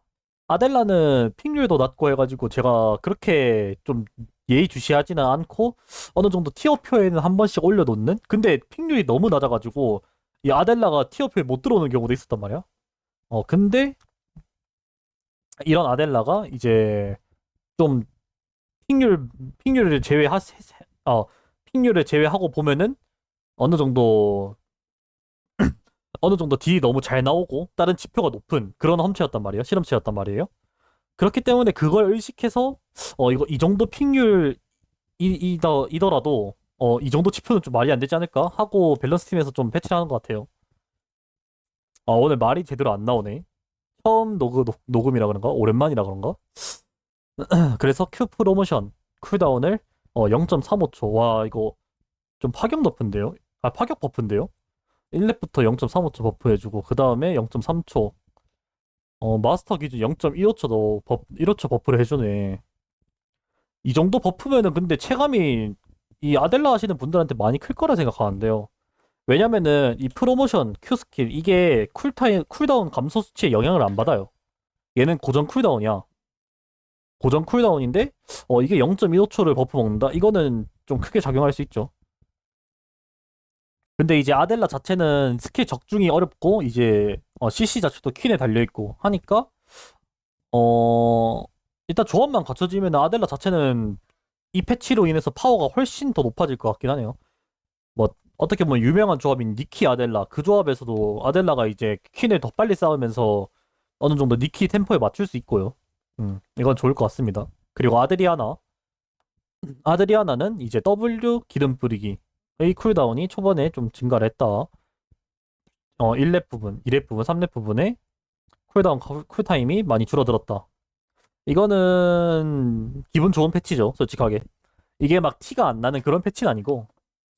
아델라는 픽률도 낮고 해가지고 제가 그렇게 좀 예의주시하지는 않고 어느 정도 티어표에는 한 번씩 올려놓는? 근데 픽률이 너무 낮아가지고 이 아델라가 티어표에 못 들어오는 경우도 있었단 말이야. 근데 이런 아델라가 이제 좀 픽률, 픽률을 어, 픽률을 제외하고 보면은 어느 정도 어느 정도 딜이 너무 잘 나오고 다른 지표가 높은 그런 험체였단 말이에요. 실험체였단 말이에요. 그렇기 때문에 그걸 의식해서 이거 이 정도 이더라도 이 정도 지표는 좀 말이 안 되지 않을까 하고 밸런스 팀에서 좀 배치를 하는 것 같아요. 오늘 말이 제대로 안 나오네. 처음 녹음이라 그런가? 오랜만이라 그런가? 그래서 Q 프로모션 쿨다운을 0.35초. 와, 이거 좀 파격 높은데요? 아, 파격 버프인데요? 1렙부터 0.35초 버프 해주고 그 다음에 0.3초. 마스터 기준 0.15초도 1호초 버프를 해주네. 이 정도 버프면은 근데 체감이 이 아델라 하시는 분들한테 많이 클 거라 생각하는데요. 왜냐면은 이 프로모션 Q 스킬 이게 쿨다운 감소 수치에 영향을 안 받아요. 얘는 고정 쿨다운이야. 고정 쿨다운인데 이게 0.15초를 버프 먹는다? 이거는 좀 크게 작용할 수 있죠. 근데 이제 아델라 자체는 스킬 적중이 어렵고 이제 CC 자체도 퀸에 달려있고 하니까 어 일단 조합만 갖춰지면 아델라 자체는 이 패치로 인해서 파워가 훨씬 더 높아질 것 같긴 하네요. 뭐 어떻게 보면 유명한 조합인 니키 아델라 그 조합에서도 아델라가 이제 퀸을 더 빨리 싸우면서 어느 정도 니키 템포에 맞출 수 있고요. 이건 좋을 것 같습니다. 그리고 아드리아나는 이제 W 기름 뿌리기의 쿨다운이 초반에 좀 증가를 했다. 1렙 부분, 2렙 부분, 3렙 부분에 쿨타임이 많이 줄어들었다. 이거는 기분 좋은 패치죠, 솔직하게. 이게 막 티가 안 나는 그런 패치는 아니고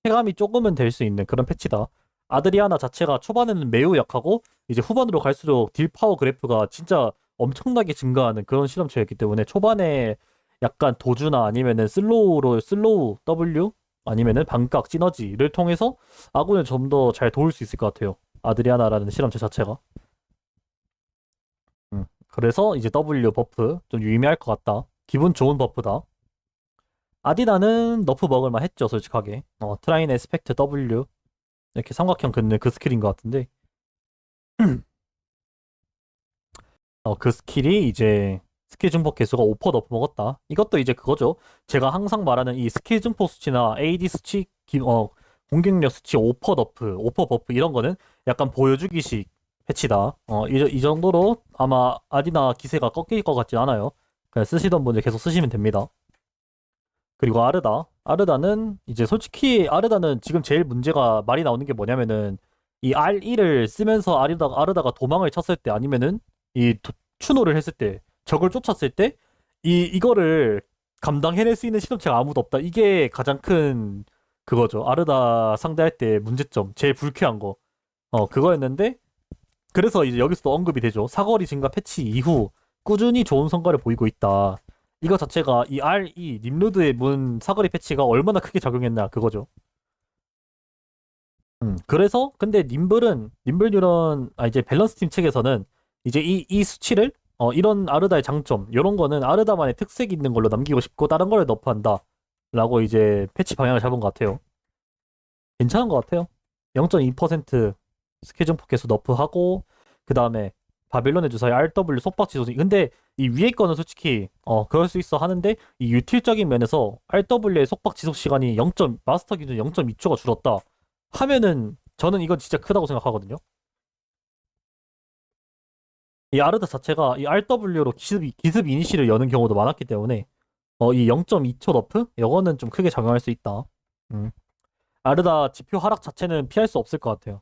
체감이 조금은 될 수 있는 그런 패치다. 아드리아나 자체가 초반에는 매우 약하고 이제 후반으로 갈수록 딜 파워 그래프가 진짜 엄청나게 증가하는 그런 실험체였기 때문에 초반에 약간 도주나 아니면은 슬로우 W 아니면은 반각 시너지를 통해서 아군을 좀 더 잘 도울 수 있을 것 같아요. 아드리아나라는 실험체 자체가. 그래서 이제 W 버프 좀 유의미할 것 같다. 기분 좋은 버프다. 아디다는 너프 먹을만 했죠, 솔직하게. 트라인 에스펙트 W 이렇게 삼각형 긋는 그 스킬인 것 같은데 그 스킬이 이제 스킬 증폭 개수가 5% 너프 먹었다. 이것도 이제 그거죠. 제가 항상 말하는 이 스킬 증폭 수치나 AD 수치, 공격력 수치 5% 너프, 5% 버프 이런 거는 약간 보여주기식 패치다. 이 정도로 아마 아디나 기세가 꺾일 것 같진 않아요. 그냥 쓰시던 분들 계속 쓰시면 됩니다. 그리고 아르다는 이제 솔직히 아르다는 지금 제일 문제가 말이 나오는 게 뭐냐면은 이 R1을 쓰면서 아르다가 도망을 쳤을 때 아니면은 추노를 했을 때 적을 쫓았을 때 이거를 감당해낼 수 있는 실험체가 아무도 없다. 이게 가장 큰 그거죠. 아르다 상대할 때 문제점, 제일 불쾌한 거. 그거였는데 그래서 이제 여기서도 언급이 되죠. 사거리 증가 패치 이후 꾸준히 좋은 성과를 보이고 있다. 이거 자체가 이 R2 님루드의 문 사거리 패치가 얼마나 크게 작용했나 그거죠. 그래서 근데 님블 뉴런 이제 밸런스 팀 책에서는 이제 이 수치를 이런 아르다의 장점 이런 거는 아르다만의 특색이 있는 걸로 남기고 싶고 다른 거를 너프한다 라고 이제 패치 방향을 잡은 것 같아요. 괜찮은 것 같아요. 0.2% 스킬 증폭 개수 너프하고 그 다음에 바빌론의 주사위 RW 속박 지속. 근데 이 위에 거는 솔직히 그럴 수 있어 하는데 이 유틸적인 면에서 RW의 속박 지속 시간이 0. 마스터 기준 0.2초가 줄었다 하면은 저는 이건 진짜 크다고 생각하거든요. 이 아르다 자체가 이 RW로 기습 이니시를 여는 경우도 많았기 때문에 이 0.2초 너프 이거는 좀 크게 작용할 수 있다. 음. 아르다 지표 하락 자체는 피할 수 없을 것 같아요.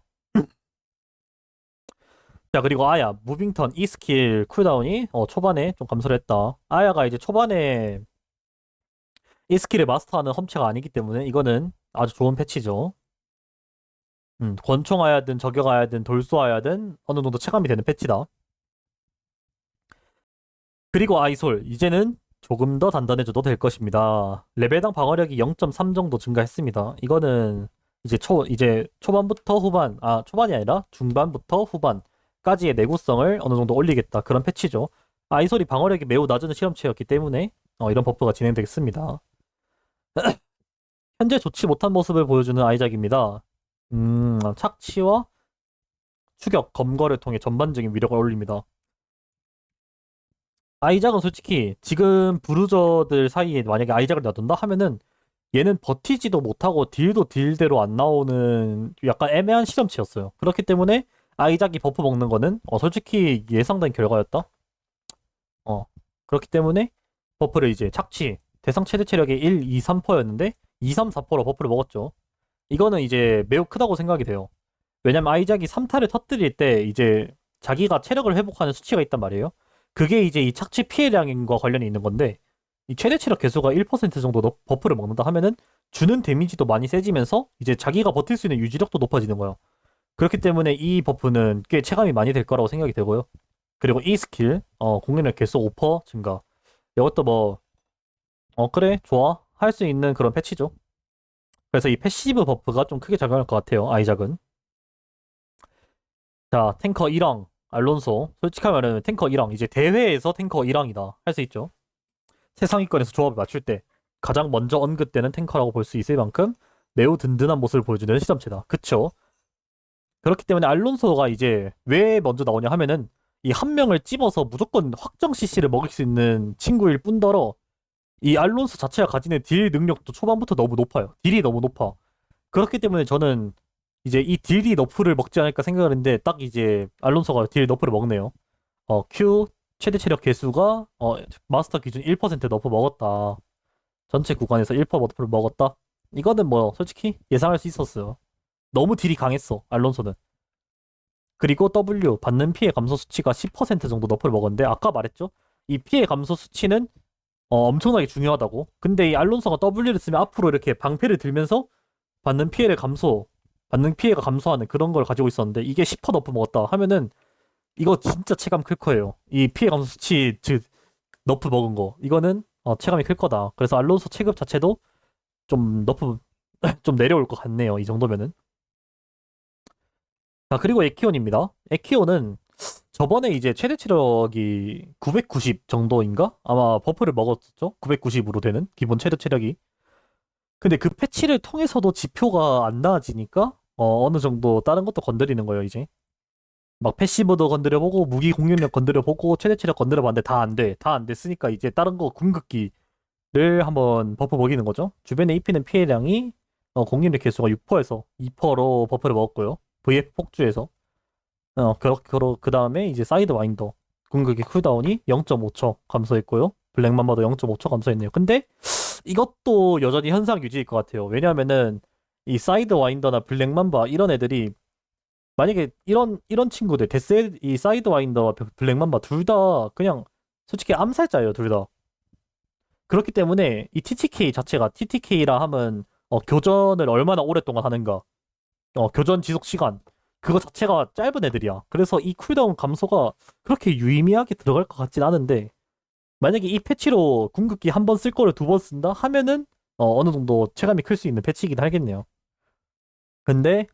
자, 그리고 아야, 무빙턴 이 스킬 쿨다운이 초반에 좀 감소를 했다. 아야가 이제 초반에 이 스킬을 마스터하는 험체가 아니기 때문에 이거는 아주 좋은 패치죠. 권총 아야든 저격 아야든 돌수 아야든 어느 정도 체감이 되는 패치다. 그리고 아이솔, 이제는 조금 더 단단해져도 될 것입니다. 레벨당 방어력이 0.3 정도 증가했습니다. 이거는 이제 초반부터 초반이 아니라 중반부터 후반까지의 내구성을 어느 정도 올리겠다. 그런 패치죠. 아이솔이 방어력이 매우 낮은 실험체였기 때문에 이런 버프가 진행되겠습니다. 현재 좋지 못한 모습을 보여주는 아이작입니다. 착취와 추격, 검거를 통해 전반적인 위력을 올립니다. 아이작은 솔직히 지금 브루저들 사이에 만약에 아이작을 놔둔다 하면은 얘는 버티지도 못하고 딜도 딜대로 안 나오는 약간 애매한 실험체였어요. 그렇기 때문에 아이작이 버프 먹는 거는 솔직히 예상된 결과였다. 어 그렇기 때문에 버프를 이제 착취 대상 최대 체력이 1, 2, 3%였는데 2, 3, 4%로 버프를 먹었죠. 이거는 이제 매우 크다고 생각이 돼요. 왜냐면 아이작이 3타를 터뜨릴 때 이제 자기가 체력을 회복하는 수치가 있단 말이에요. 그게 이제 이 착취 피해량과 관련이 있는 건데 이 최대 체력 개수가 1% 정도 버프를 먹는다 하면은 주는 데미지도 많이 세지면서 이제 자기가 버틸 수 있는 유지력도 높아지는 거예요. 그렇기 때문에 이 버프는 꽤 체감이 많이 될 거라고 생각이 되고요. 그리고 이 스킬 공격력 개수 5% 증가. 이것도 뭐 그래 좋아 할 수 있는 그런 패치죠. 그래서 이 패시브 버프가 좀 크게 작용할 것 같아요. 아이작은. 자, 탱커 1왕 알론소. 솔직히 말하면 탱커 1왕 이제 대회에서 탱커 1왕이다 할 수 있죠. 최상위권에서 조합을 맞출 때 가장 먼저 언급되는 탱커라고 볼 수 있을 만큼 매우 든든한 모습을 보여주는 시점체다. 그쵸? 그렇기 때문에 알론소가 이제 왜 먼저 나오냐 하면은 이 한 명을 찝어서 무조건 확정 CC를 먹일 수 있는 친구일 뿐더러 이 알론소 자체가 가지는 딜 능력도 초반부터 너무 높아요. 딜이 너무 높아. 그렇기 때문에 저는 이제 이 딜이 너프를 먹지 않을까 생각을 했는데 딱 이제 알론소가 딜 너프를 먹네요. Q 최대 체력 개수가 마스터 기준 1% 너프 먹었다. 전체 구간에서 1% 너프를 먹었다. 이거는 뭐 솔직히 예상할 수 있었어요. 너무 딜이 강했어, 알론소는. 그리고 W 받는 피해 감소 수치가 10% 정도 너프를 먹었는데 아까 말했죠? 이 피해 감소 수치는 엄청나게 중요하다고. 근데 이 알론소가 W를 쓰면 앞으로 이렇게 방패를 들면서 받는 피해가 감소하는 그런 걸 가지고 있었는데 이게 10% 너프 먹었다 하면은 이거 진짜 체감 클 거예요. 이 피해 감소 수치 즉 너프 먹은 거 이거는 체감이 클 거다. 그래서 알론소 체급 자체도 좀 너프 좀 내려올 것 같네요. 이 정도면은. 자, 그리고 에키온입니다. 에키온은 저번에 이제 최대 체력이 990 정도인가? 아마 버프를 먹었었죠? 990으로 되는 기본 최대 체력이. 근데 그 패치를 통해서도 지표가 안 나아지니까 어느 정도 다른 것도 건드리는 거예요, 이제. 막 패시브도 건드려보고 무기 공격력 건드려보고 최대 체력 건드려봤는데 다 안 돼. 다 안 됐으니까 이제 다른 거 궁극기를 한번 버프 먹이는 거죠. 주변에 입히는 피해량이 공격력 개수가 6%에서 2%로 버프를 먹었고요. VF 폭주에서. 그 다음에 이제 사이드 와인더 궁극기 쿨다운이 0.5초 감소했고요. 블랙맘바도 0.5초 감소했네요. 근데 이것도 여전히 현상 유지일 것 같아요. 왜냐하면은 이 사이드 와인더나 블랙맘바 이런 애들이 만약에 이런 친구들 이 사이드 와인더와 블랙맘바 둘 다 그냥 솔직히 암살자예요. 둘 다. 그렇기 때문에 이 TTK 자체가 TTK라 하면 교전을 얼마나 오랫동안 하는가 교전 지속 시간 그거 자체가 짧은 애들이야. 그래서 이 쿨다운 감소가 그렇게 유의미하게 들어갈 것 같진 않은데 만약에 이 패치로 궁극기 한 번 쓸 거를 두 번 쓴다 하면은 어느 정도 체감이 클 수 있는 패치이긴 하겠네요. 근데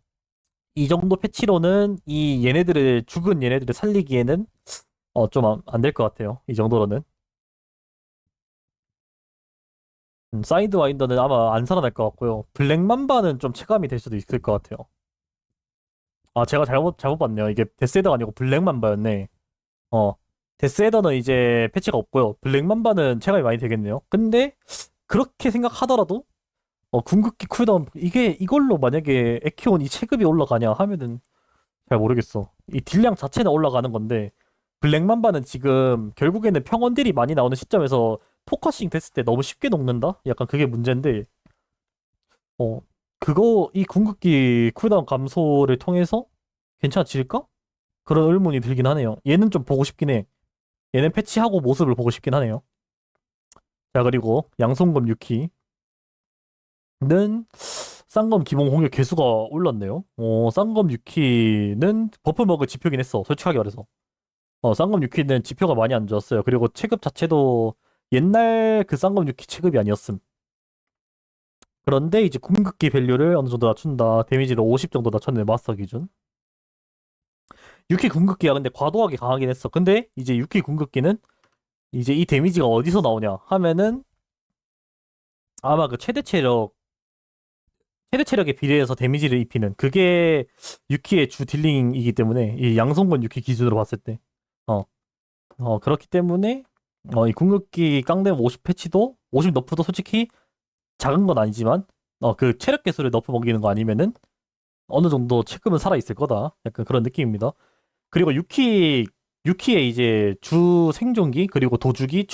이 정도 패치로는 이 얘네들을 죽은 얘네들을 살리기에는 좀 안 될 것 같아요. 이 정도로는. 사이드 와인더는 아마 안 살아날 것 같고요. 블랙 맘바는 좀 체감이 될 수도 있을 것 같아요. 아, 제가 잘못 봤네요. 이게 데스헤더가 아니고 블랙 맘바였네. 어, 데스헤더는 이제 패치가 없고요. 블랙 맘바는 체감이 많이 되겠네요. 근데 그렇게 생각하더라도 궁극기 쿨다운 이게 이걸로 만약에 에키온 이 체급이 올라가냐 하면은 잘 모르겠어. 이 딜량 자체는 올라가는 건데 블랙맘바는 지금 결국에는 평원들이 많이 나오는 시점에서 포커싱 됐을 때 너무 쉽게 녹는다? 약간 그게 문제인데 어 그거 이 궁극기 쿨다운 감소를 통해서 괜찮아질까? 그런 의문이 들긴 하네요. 얘는 좀 보고 싶긴 해. 얘는 패치하고 모습을 보고 싶긴 하네요. 자, 그리고 양손검 유키는 쌍검 기본 공격 개수가 올랐네요. 쌍검 유키는 버프 먹을 지표긴 했어. 솔직하게 말해서. 쌍검 유키는 지표가 많이 안 좋았어요. 그리고 체급 자체도 옛날 그 쌍검 유키 체급이 아니었음. 그런데 이제 궁극기 밸류를 어느 정도 낮춘다. 데미지를 50 정도 낮췄네, 마스터 기준. 유키 궁극기가 근데 과도하게 강하긴 했어. 근데 이제 유키 궁극기는 이제 이 데미지가 어디서 나오냐 하면은 아마 그 최대 체력에 비례해서 데미지를 입히는 그게 유키의 주 딜링이기 때문에 이 양손권 유키 기준으로 봤을 때. 어, 그렇기 때문에 이 궁극기 깡댐 50 패치도 50 너프도 솔직히 작은 건 아니지만 그 체력 개수를 너프 먹이는 거 아니면은 어느 정도 체급은 살아 있을 거다. 약간 그런 느낌입니다. 그리고 유키의 이제 주 생존기 그리고 도주기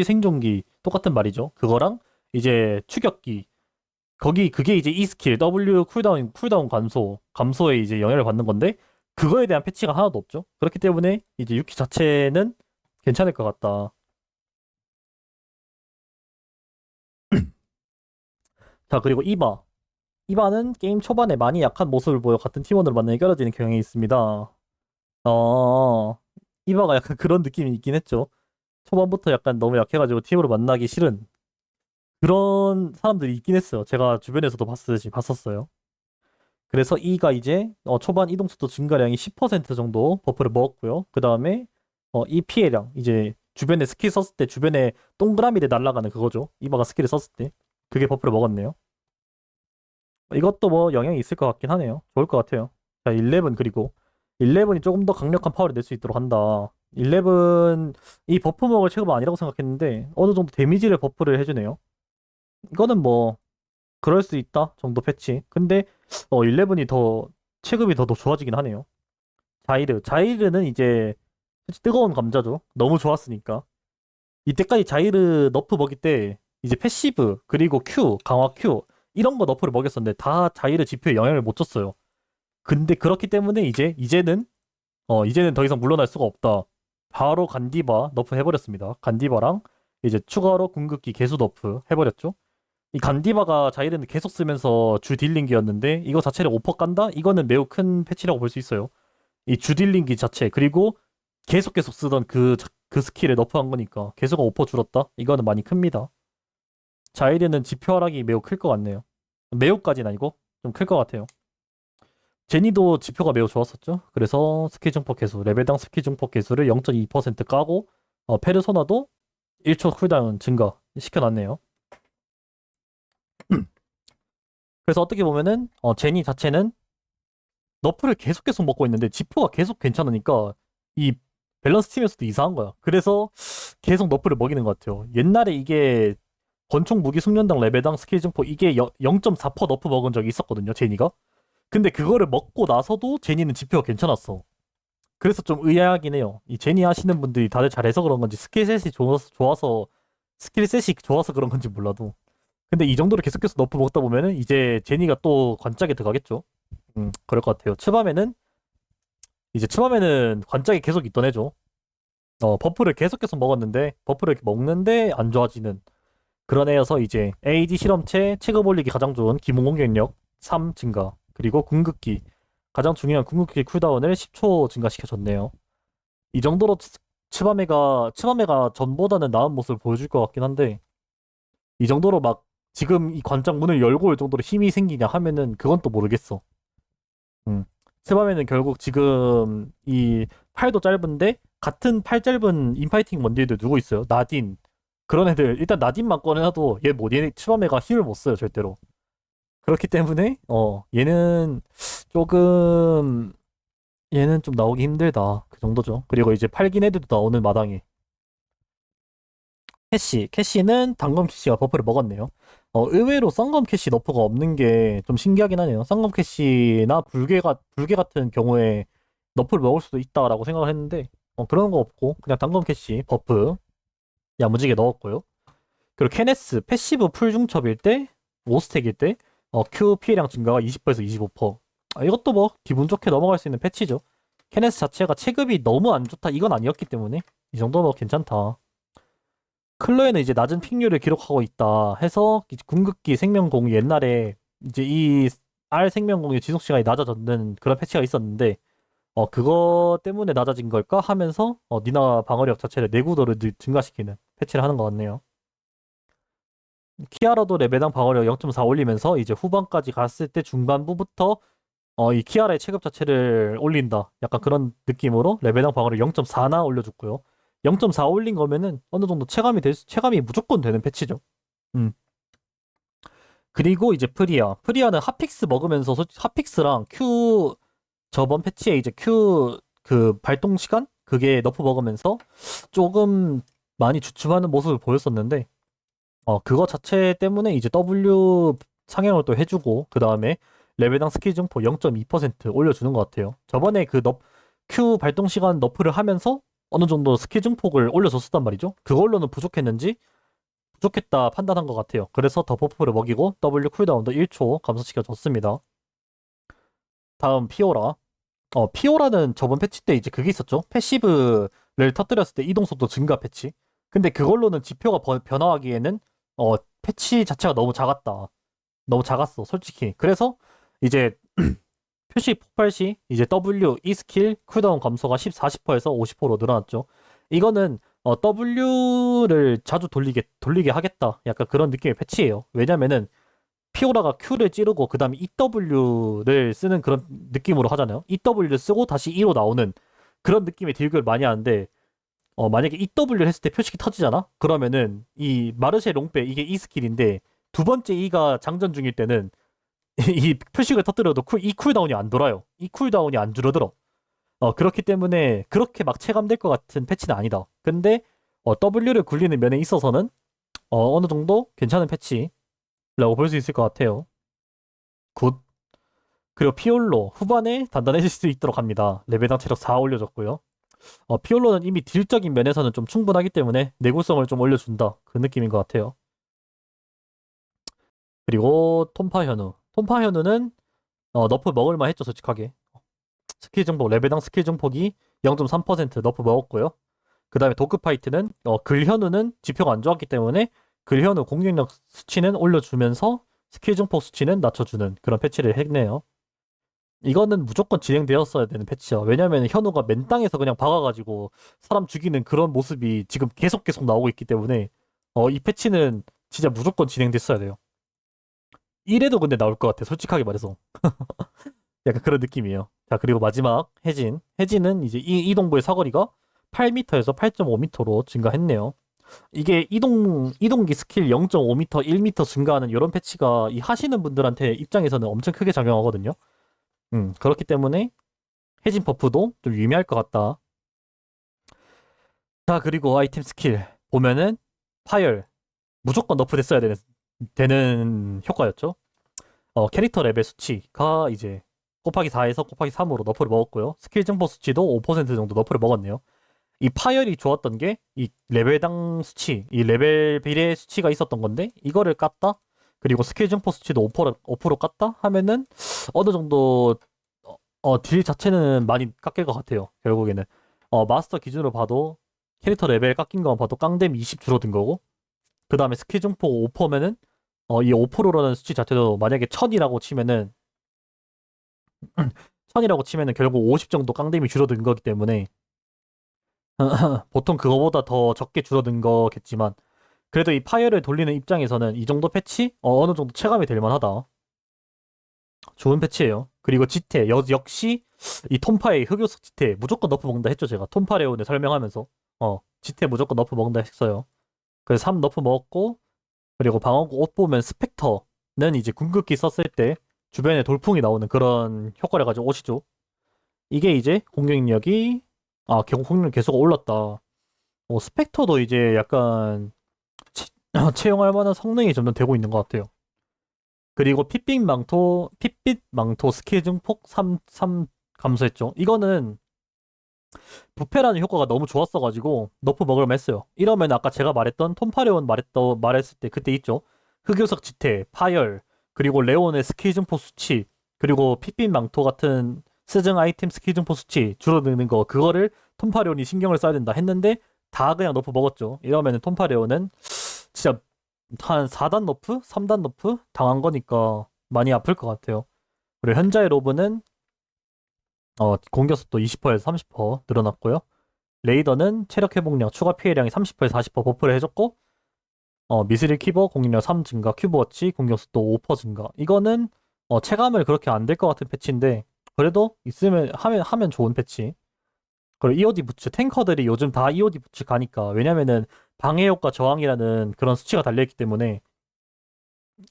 생존기 똑같은 말이죠. 그거랑 이제 추격기 그게 이제 E 스킬 W 쿨다운 감소에 이제 영향을 받는 건데 그거에 대한 패치가 하나도 없죠. 그렇기 때문에 이제 유키 자체는 괜찮을 것 같다. 자, 그리고 이바는 게임 초반에 많이 약한 모습을 보여 같은 팀원으로 만나 이겨지는 경향이 있습니다. 이바가 약간 그런 느낌이 있긴 했죠. 초반부터 약간 너무 약해가지고 팀으로 만나기 싫은. 그런 사람들이 있긴 했어요. 제가 주변에서도 봤었어요. 그래서 E가 이제 초반 이동 속도 증가량이 10% 정도 버프를 먹었고요. 그 다음에 이 피해량 이제 주변에 스킬 썼을 때 주변에 동그라미를 날아가는 그거죠. 이바가 스킬을 썼을 때 그게 버프를 먹었네요. 이것도 뭐 영향이 있을 것 같긴 하네요. 좋을 것 같아요. 자, 11 그리고 11이 조금 더 강력한 파워를 낼 수 있도록 한다. 11 이 버프 먹을 체급은 아니라고 생각했는데 어느 정도 데미지를 버프를 해주네요. 이거는 뭐 그럴 수 있다 정도 패치. 근데 11이 더 체급이 더 좋아지긴 하네요. 자이르는 이제 뜨거운 감자죠. 너무 좋았으니까. 이때까지 자이르 너프 먹일 때 이제 패시브 그리고 Q 강화 Q 이런 거 너프를 먹였었는데 다 자이르 지표에 영향을 못 줬어요. 근데 그렇기 때문에 이제는 더 이상 물러날 수가 없다. 바로 간디바 너프 해버렸습니다. 간디바랑 이제 추가로 궁극기 개수 너프 해버렸죠. 이 간디바가 자이렌을 계속 쓰면서 주 딜링기였는데 이거 자체를 오퍼 깐다? 이거는 매우 큰 패치라고 볼 수 있어요. 이 주 딜링기 자체 그리고 계속 쓰던 그 스킬을 너프한 거니까 개수가 오퍼 줄었다? 이거는 많이 큽니다. 자이렌은 지표 하락이 매우 클 것 같네요. 매우까지는 아니고 좀 클 것 같아요. 제니도 지표가 매우 좋았었죠. 그래서 스킬 증폭 개수, 레벨당 스킬 증폭 개수를 0.2% 까고 페르소나도 1초 쿨다운 증가 시켜놨네요. 그래서 어떻게 보면은 제니 자체는 너프를 계속 먹고 있는데 지표가 계속 괜찮으니까 이 밸런스 팀에서도 이상한 거야. 그래서 계속 너프를 먹이는 것 같아요. 옛날에 이게 권총 무기 숙련당 레벨당 스킬 증폭 이게 0.4% 너프 먹은 적이 있었거든요. 제니가. 근데 그거를 먹고 나서도 제니는 지표가 괜찮았어. 그래서 좀 의아하긴 해요. 이 제니 하시는 분들이 다들 잘해서 그런 건지 스킬셋이 좋아서 그런 건지 몰라도 근데 이 정도로 계속해서 너프 먹다 보면은 이제 제니가 또 관짝에 들어가겠죠. 그럴 것 같아요. 츠바메는 관짝에 계속 있던 애죠. 버프를 계속 먹었는데 버프를 이렇게 먹는데 안 좋아지는 그런 애여서 이제 AD 실험체 체급 올리기 가장 좋은 기본 공격력 3 증가 그리고 궁극기 가장 중요한 궁극기 쿨다운을 10초 증가시켜줬네요. 이 정도로 츠바메가 전보다는 나은 모습을 보여줄 것 같긴 한데 이 정도로 막 지금 이 관장 문을 열고 올 정도로 힘이 생기냐 하면은 그건 또 모르겠어. 음. 스바메는 결국 지금 이 팔도 짧은데 같은 팔 짧은 인파이팅 원딜들 누구 있어요? 나딘 그런 애들 일단 나딘만 꺼내놔도 얘 스바메가 힘을 못 써요 절대로. 그렇기 때문에 조금 얘는 좀 나오기 힘들다 그 정도죠. 그리고 이제 팔긴 애들도 나오는 마당에 캐시는 단검 캐시가 버프를 먹었네요. 의외로 썬검 캐시 너프가 없는 게 좀 신기하긴 하네요. 썬검 캐시나 불개 같은 경우에 너프를 먹을 수도 있다라고 생각을 했는데, 그런 거 없고, 그냥 단검 캐시 버프 야무지게 넣었고요. 그리고 케네스 패시브 풀 중첩일 때, 5스택일 때, Q 피해량 증가가 20%에서 25%. 이것도 뭐, 기분 좋게 넘어갈 수 있는 패치죠. 케네스 자체가 체급이 너무 안 좋다, 이건 아니었기 때문에, 이 정도면 괜찮다. 클로에는 이제 낮은 픽률을 기록하고 있다 해서 궁극기 생명공 옛날에 이제 이 R 생명공의 지속 시간이 낮아졌는 그런 패치가 있었는데 그거 때문에 낮아진 걸까 하면서 니나 방어력 자체를 내구도를 증가시키는 패치를 하는 것 같네요. 키아라도 레벨당 방어력 0.4 올리면서 이제 후반까지 갔을 때 중반부부터 이 키아라의 체급 자체를 올린다. 약간 그런 느낌으로 레벨당 방어력 0.4나 올려줬고요. 0.4 올린 거면은 어느 정도 체감이 무조건 되는 패치죠. 음. 그리고 이제 프리아는 핫픽스 먹으면서 핫픽스랑 Q 저번 패치에 이제 Q 그 발동 시간 그게 너프 먹으면서 조금 많이 주춤하는 모습을 보였었는데 그거 자체 때문에 이제 W 상향을 또 해주고 그 다음에 레벨당 스킬 증폭 0.2% 올려주는 것 같아요. 저번에 Q 발동 시간 너프를 하면서 어느 정도 스킬 증폭을 올려줬었단 말이죠. 그걸로는 부족했다 판단한 것 같아요. 그래서 더 버프를 먹이고 W 쿨다운도 1초 감소시켜줬습니다. 다음 피오라. 피오라는 저번 패치 때 이제 그게 있었죠. 패시브를 터뜨렸을 때 이동속도 증가 패치. 근데 그걸로는 지표가 변화하기에는 패치 자체가 너무 작았다. 너무 작았어, 솔직히. 그래서 이제 표시 폭발 시 이제 W E 스킬 쿨다운 감소가 40%에서 50%로 늘어났죠. 이거는 W를 자주 돌리게 하겠다. 약간 그런 느낌의 패치예요. 왜냐면은 피오라가 Q를 찌르고 그 다음에 EW를 쓰는 그런 느낌으로 하잖아요. EW를 쓰고 다시 E로 나오는 그런 느낌의 딜교를 많이 하는데 만약에 EW를 했을 때 표식이 터지잖아? 그러면은 이 마르쉐 롱배 이게 E 스킬인데 두 번째 E가 장전 중일 때는 이 표식을 터뜨려도 이 쿨다운이 안 돌아요. 이 쿨다운이 안 줄어들어. 그렇기 때문에 그렇게 막 체감될 것 같은 패치는 아니다. 근데 W를 굴리는 면에 있어서는 어느 정도 괜찮은 패치라고 볼 수 있을 것 같아요. 굿. 그리고 피올로 후반에 단단해질 수 있도록 합니다. 레벨당 체력 4 올려줬고요. 피올로는 이미 딜적인 면에서는 좀 충분하기 때문에 내구성을 좀 올려준다. 그 느낌인 것 같아요. 그리고 톰파 현우. 톰파 현우는 너프 먹을만 했죠, 솔직하게. 스킬 증폭, 레벨당 스킬 증폭이 0.3% 너프 먹었고요. 그 다음에 도크 파이트는 글현우는 지표가 안 좋았기 때문에 글현우 공격력 수치는 올려주면서 스킬 증폭 수치는 낮춰주는 그런 패치를 했네요. 이거는 무조건 진행되었어야 되는 패치야. 왜냐면 현우가 맨 땅에서 그냥 박아가지고 사람 죽이는 그런 모습이 지금 계속 나오고 있기 때문에 이 패치는 진짜 무조건 진행됐어야 돼요. 이래도 근데 나올 것 같아. 솔직하게 말해서. 약간 그런 느낌이에요. 자, 그리고 마지막 해진. 해진은 이제 이동부의 사거리가 8m에서 8.5m로 증가했네요. 이게 이동기 스킬 0.5m, 1m 증가하는 이런 패치가 이 하시는 분들한테 입장에서는 엄청 크게 작용하거든요. 그렇기 때문에 해진 버프도 좀 유의미할 것 같다. 자, 그리고 아이템 스킬 보면은 파열 무조건 너프 됐어야 되는 효과였죠. 캐릭터 레벨 수치가 이제 곱하기 4에서 곱하기 3으로 너프를 먹었고요. 스킬 증폭 수치도 5% 정도 너프를 먹었네요. 이 파열이 좋았던 게 이 레벨당 수치, 이 레벨 비례 수치가 있었던 건데 이거를 깠다. 그리고 스킬 증폭 수치도 5% 깠다 하면은 어느 정도 딜 자체는 많이 깎일 것 같아요. 결국에는 마스터 기준으로 봐도 캐릭터 레벨 깎인 것만 봐도 깡댐 20 줄어든 거고 그 다음에 스킬 증폭 5%면은 이 5%라는 수치 자체도 만약에 1000이라고 치면은 1000이라고 치면은 결국 50 정도 깡댐이 줄어든 거기 때문에 보통 그거보다 더 적게 줄어든 거겠지만 그래도 이 파이어를 돌리는 입장에서는 이 정도 패치 어느 정도 체감이 될 만하다. 좋은 패치예요. 그리고 지태 역시 이 톰파의 흑요석 지태 무조건 너프 먹는다 했죠 제가 톰파레온을 설명하면서 지태 무조건 너프 먹는다 했어요. 그래서 3 너프 먹었고 그리고 방어구 옷 보면 스펙터는 이제 궁극기 썼을 때 주변에 돌풍이 나오는 그런 효과를 가지고 옷이죠. 이게 이제 공격력이 공격력 계속 올랐다. 스펙터도 이제 약간 채용할 만한 성능이 점점 되고 있는 것 같아요. 그리고 핏빛 망토 스킬 증폭 3 감소했죠. 이거는 부패라는 효과가 너무 좋았어가지고 너프 먹으려면 했어요. 이러면 아까 제가 말했던 톰파레온 말했을 때 그때 있죠. 흑요석 지태, 파열, 그리고 레온의 스킬 증폭 수치, 그리고 핏빛 망토 같은 스증 아이템 스킬 증폭 수치 줄어드는 거 그거를 톰파레온이 신경을 써야 된다 했는데 다 그냥 너프 먹었죠. 이러면은 톰파레온은 진짜 한 4단 너프? 3단 너프? 당한 거니까 많이 아플 것 같아요. 그리고 현자의 로브는 공격속도 20%에서 30% 늘어났고요. 레이더는 체력 회복량, 추가 피해량이 30%에서 40% 버프를 해줬고, 미스릴 키버 공격력 3 증가, 큐브워치 공격속도 5% 증가. 이거는 체감을 그렇게 안 될 것 같은 패치인데, 그래도 있으면 하면 좋은 패치. 그리고 EOD 부츠 탱커들이 요즘 다 EOD 부츠 가니까 왜냐면은 방해 효과 저항이라는 그런 수치가 달려있기 때문에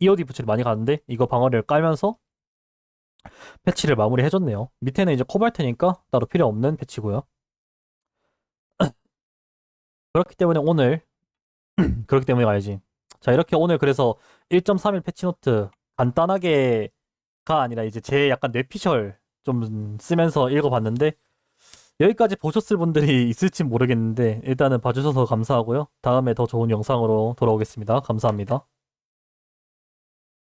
EOD 부츠를 많이 가는데 이거 방어를 깔면서 패치를 마무리해줬네요. 밑에는 이제 코발트니까 따로 필요 없는 패치고요. 그렇기 때문에 오늘 그렇기 때문에 가야지. 자 이렇게 오늘 그래서 1.31 패치노트 간단하게가 아니라 이제 제 약간 뇌피셜 좀 쓰면서 읽어봤는데 여기까지 보셨을 분들이 있을진 모르겠는데 일단은 봐주셔서 감사하고요. 다음에 더 좋은 영상으로 돌아오겠습니다. 감사합니다.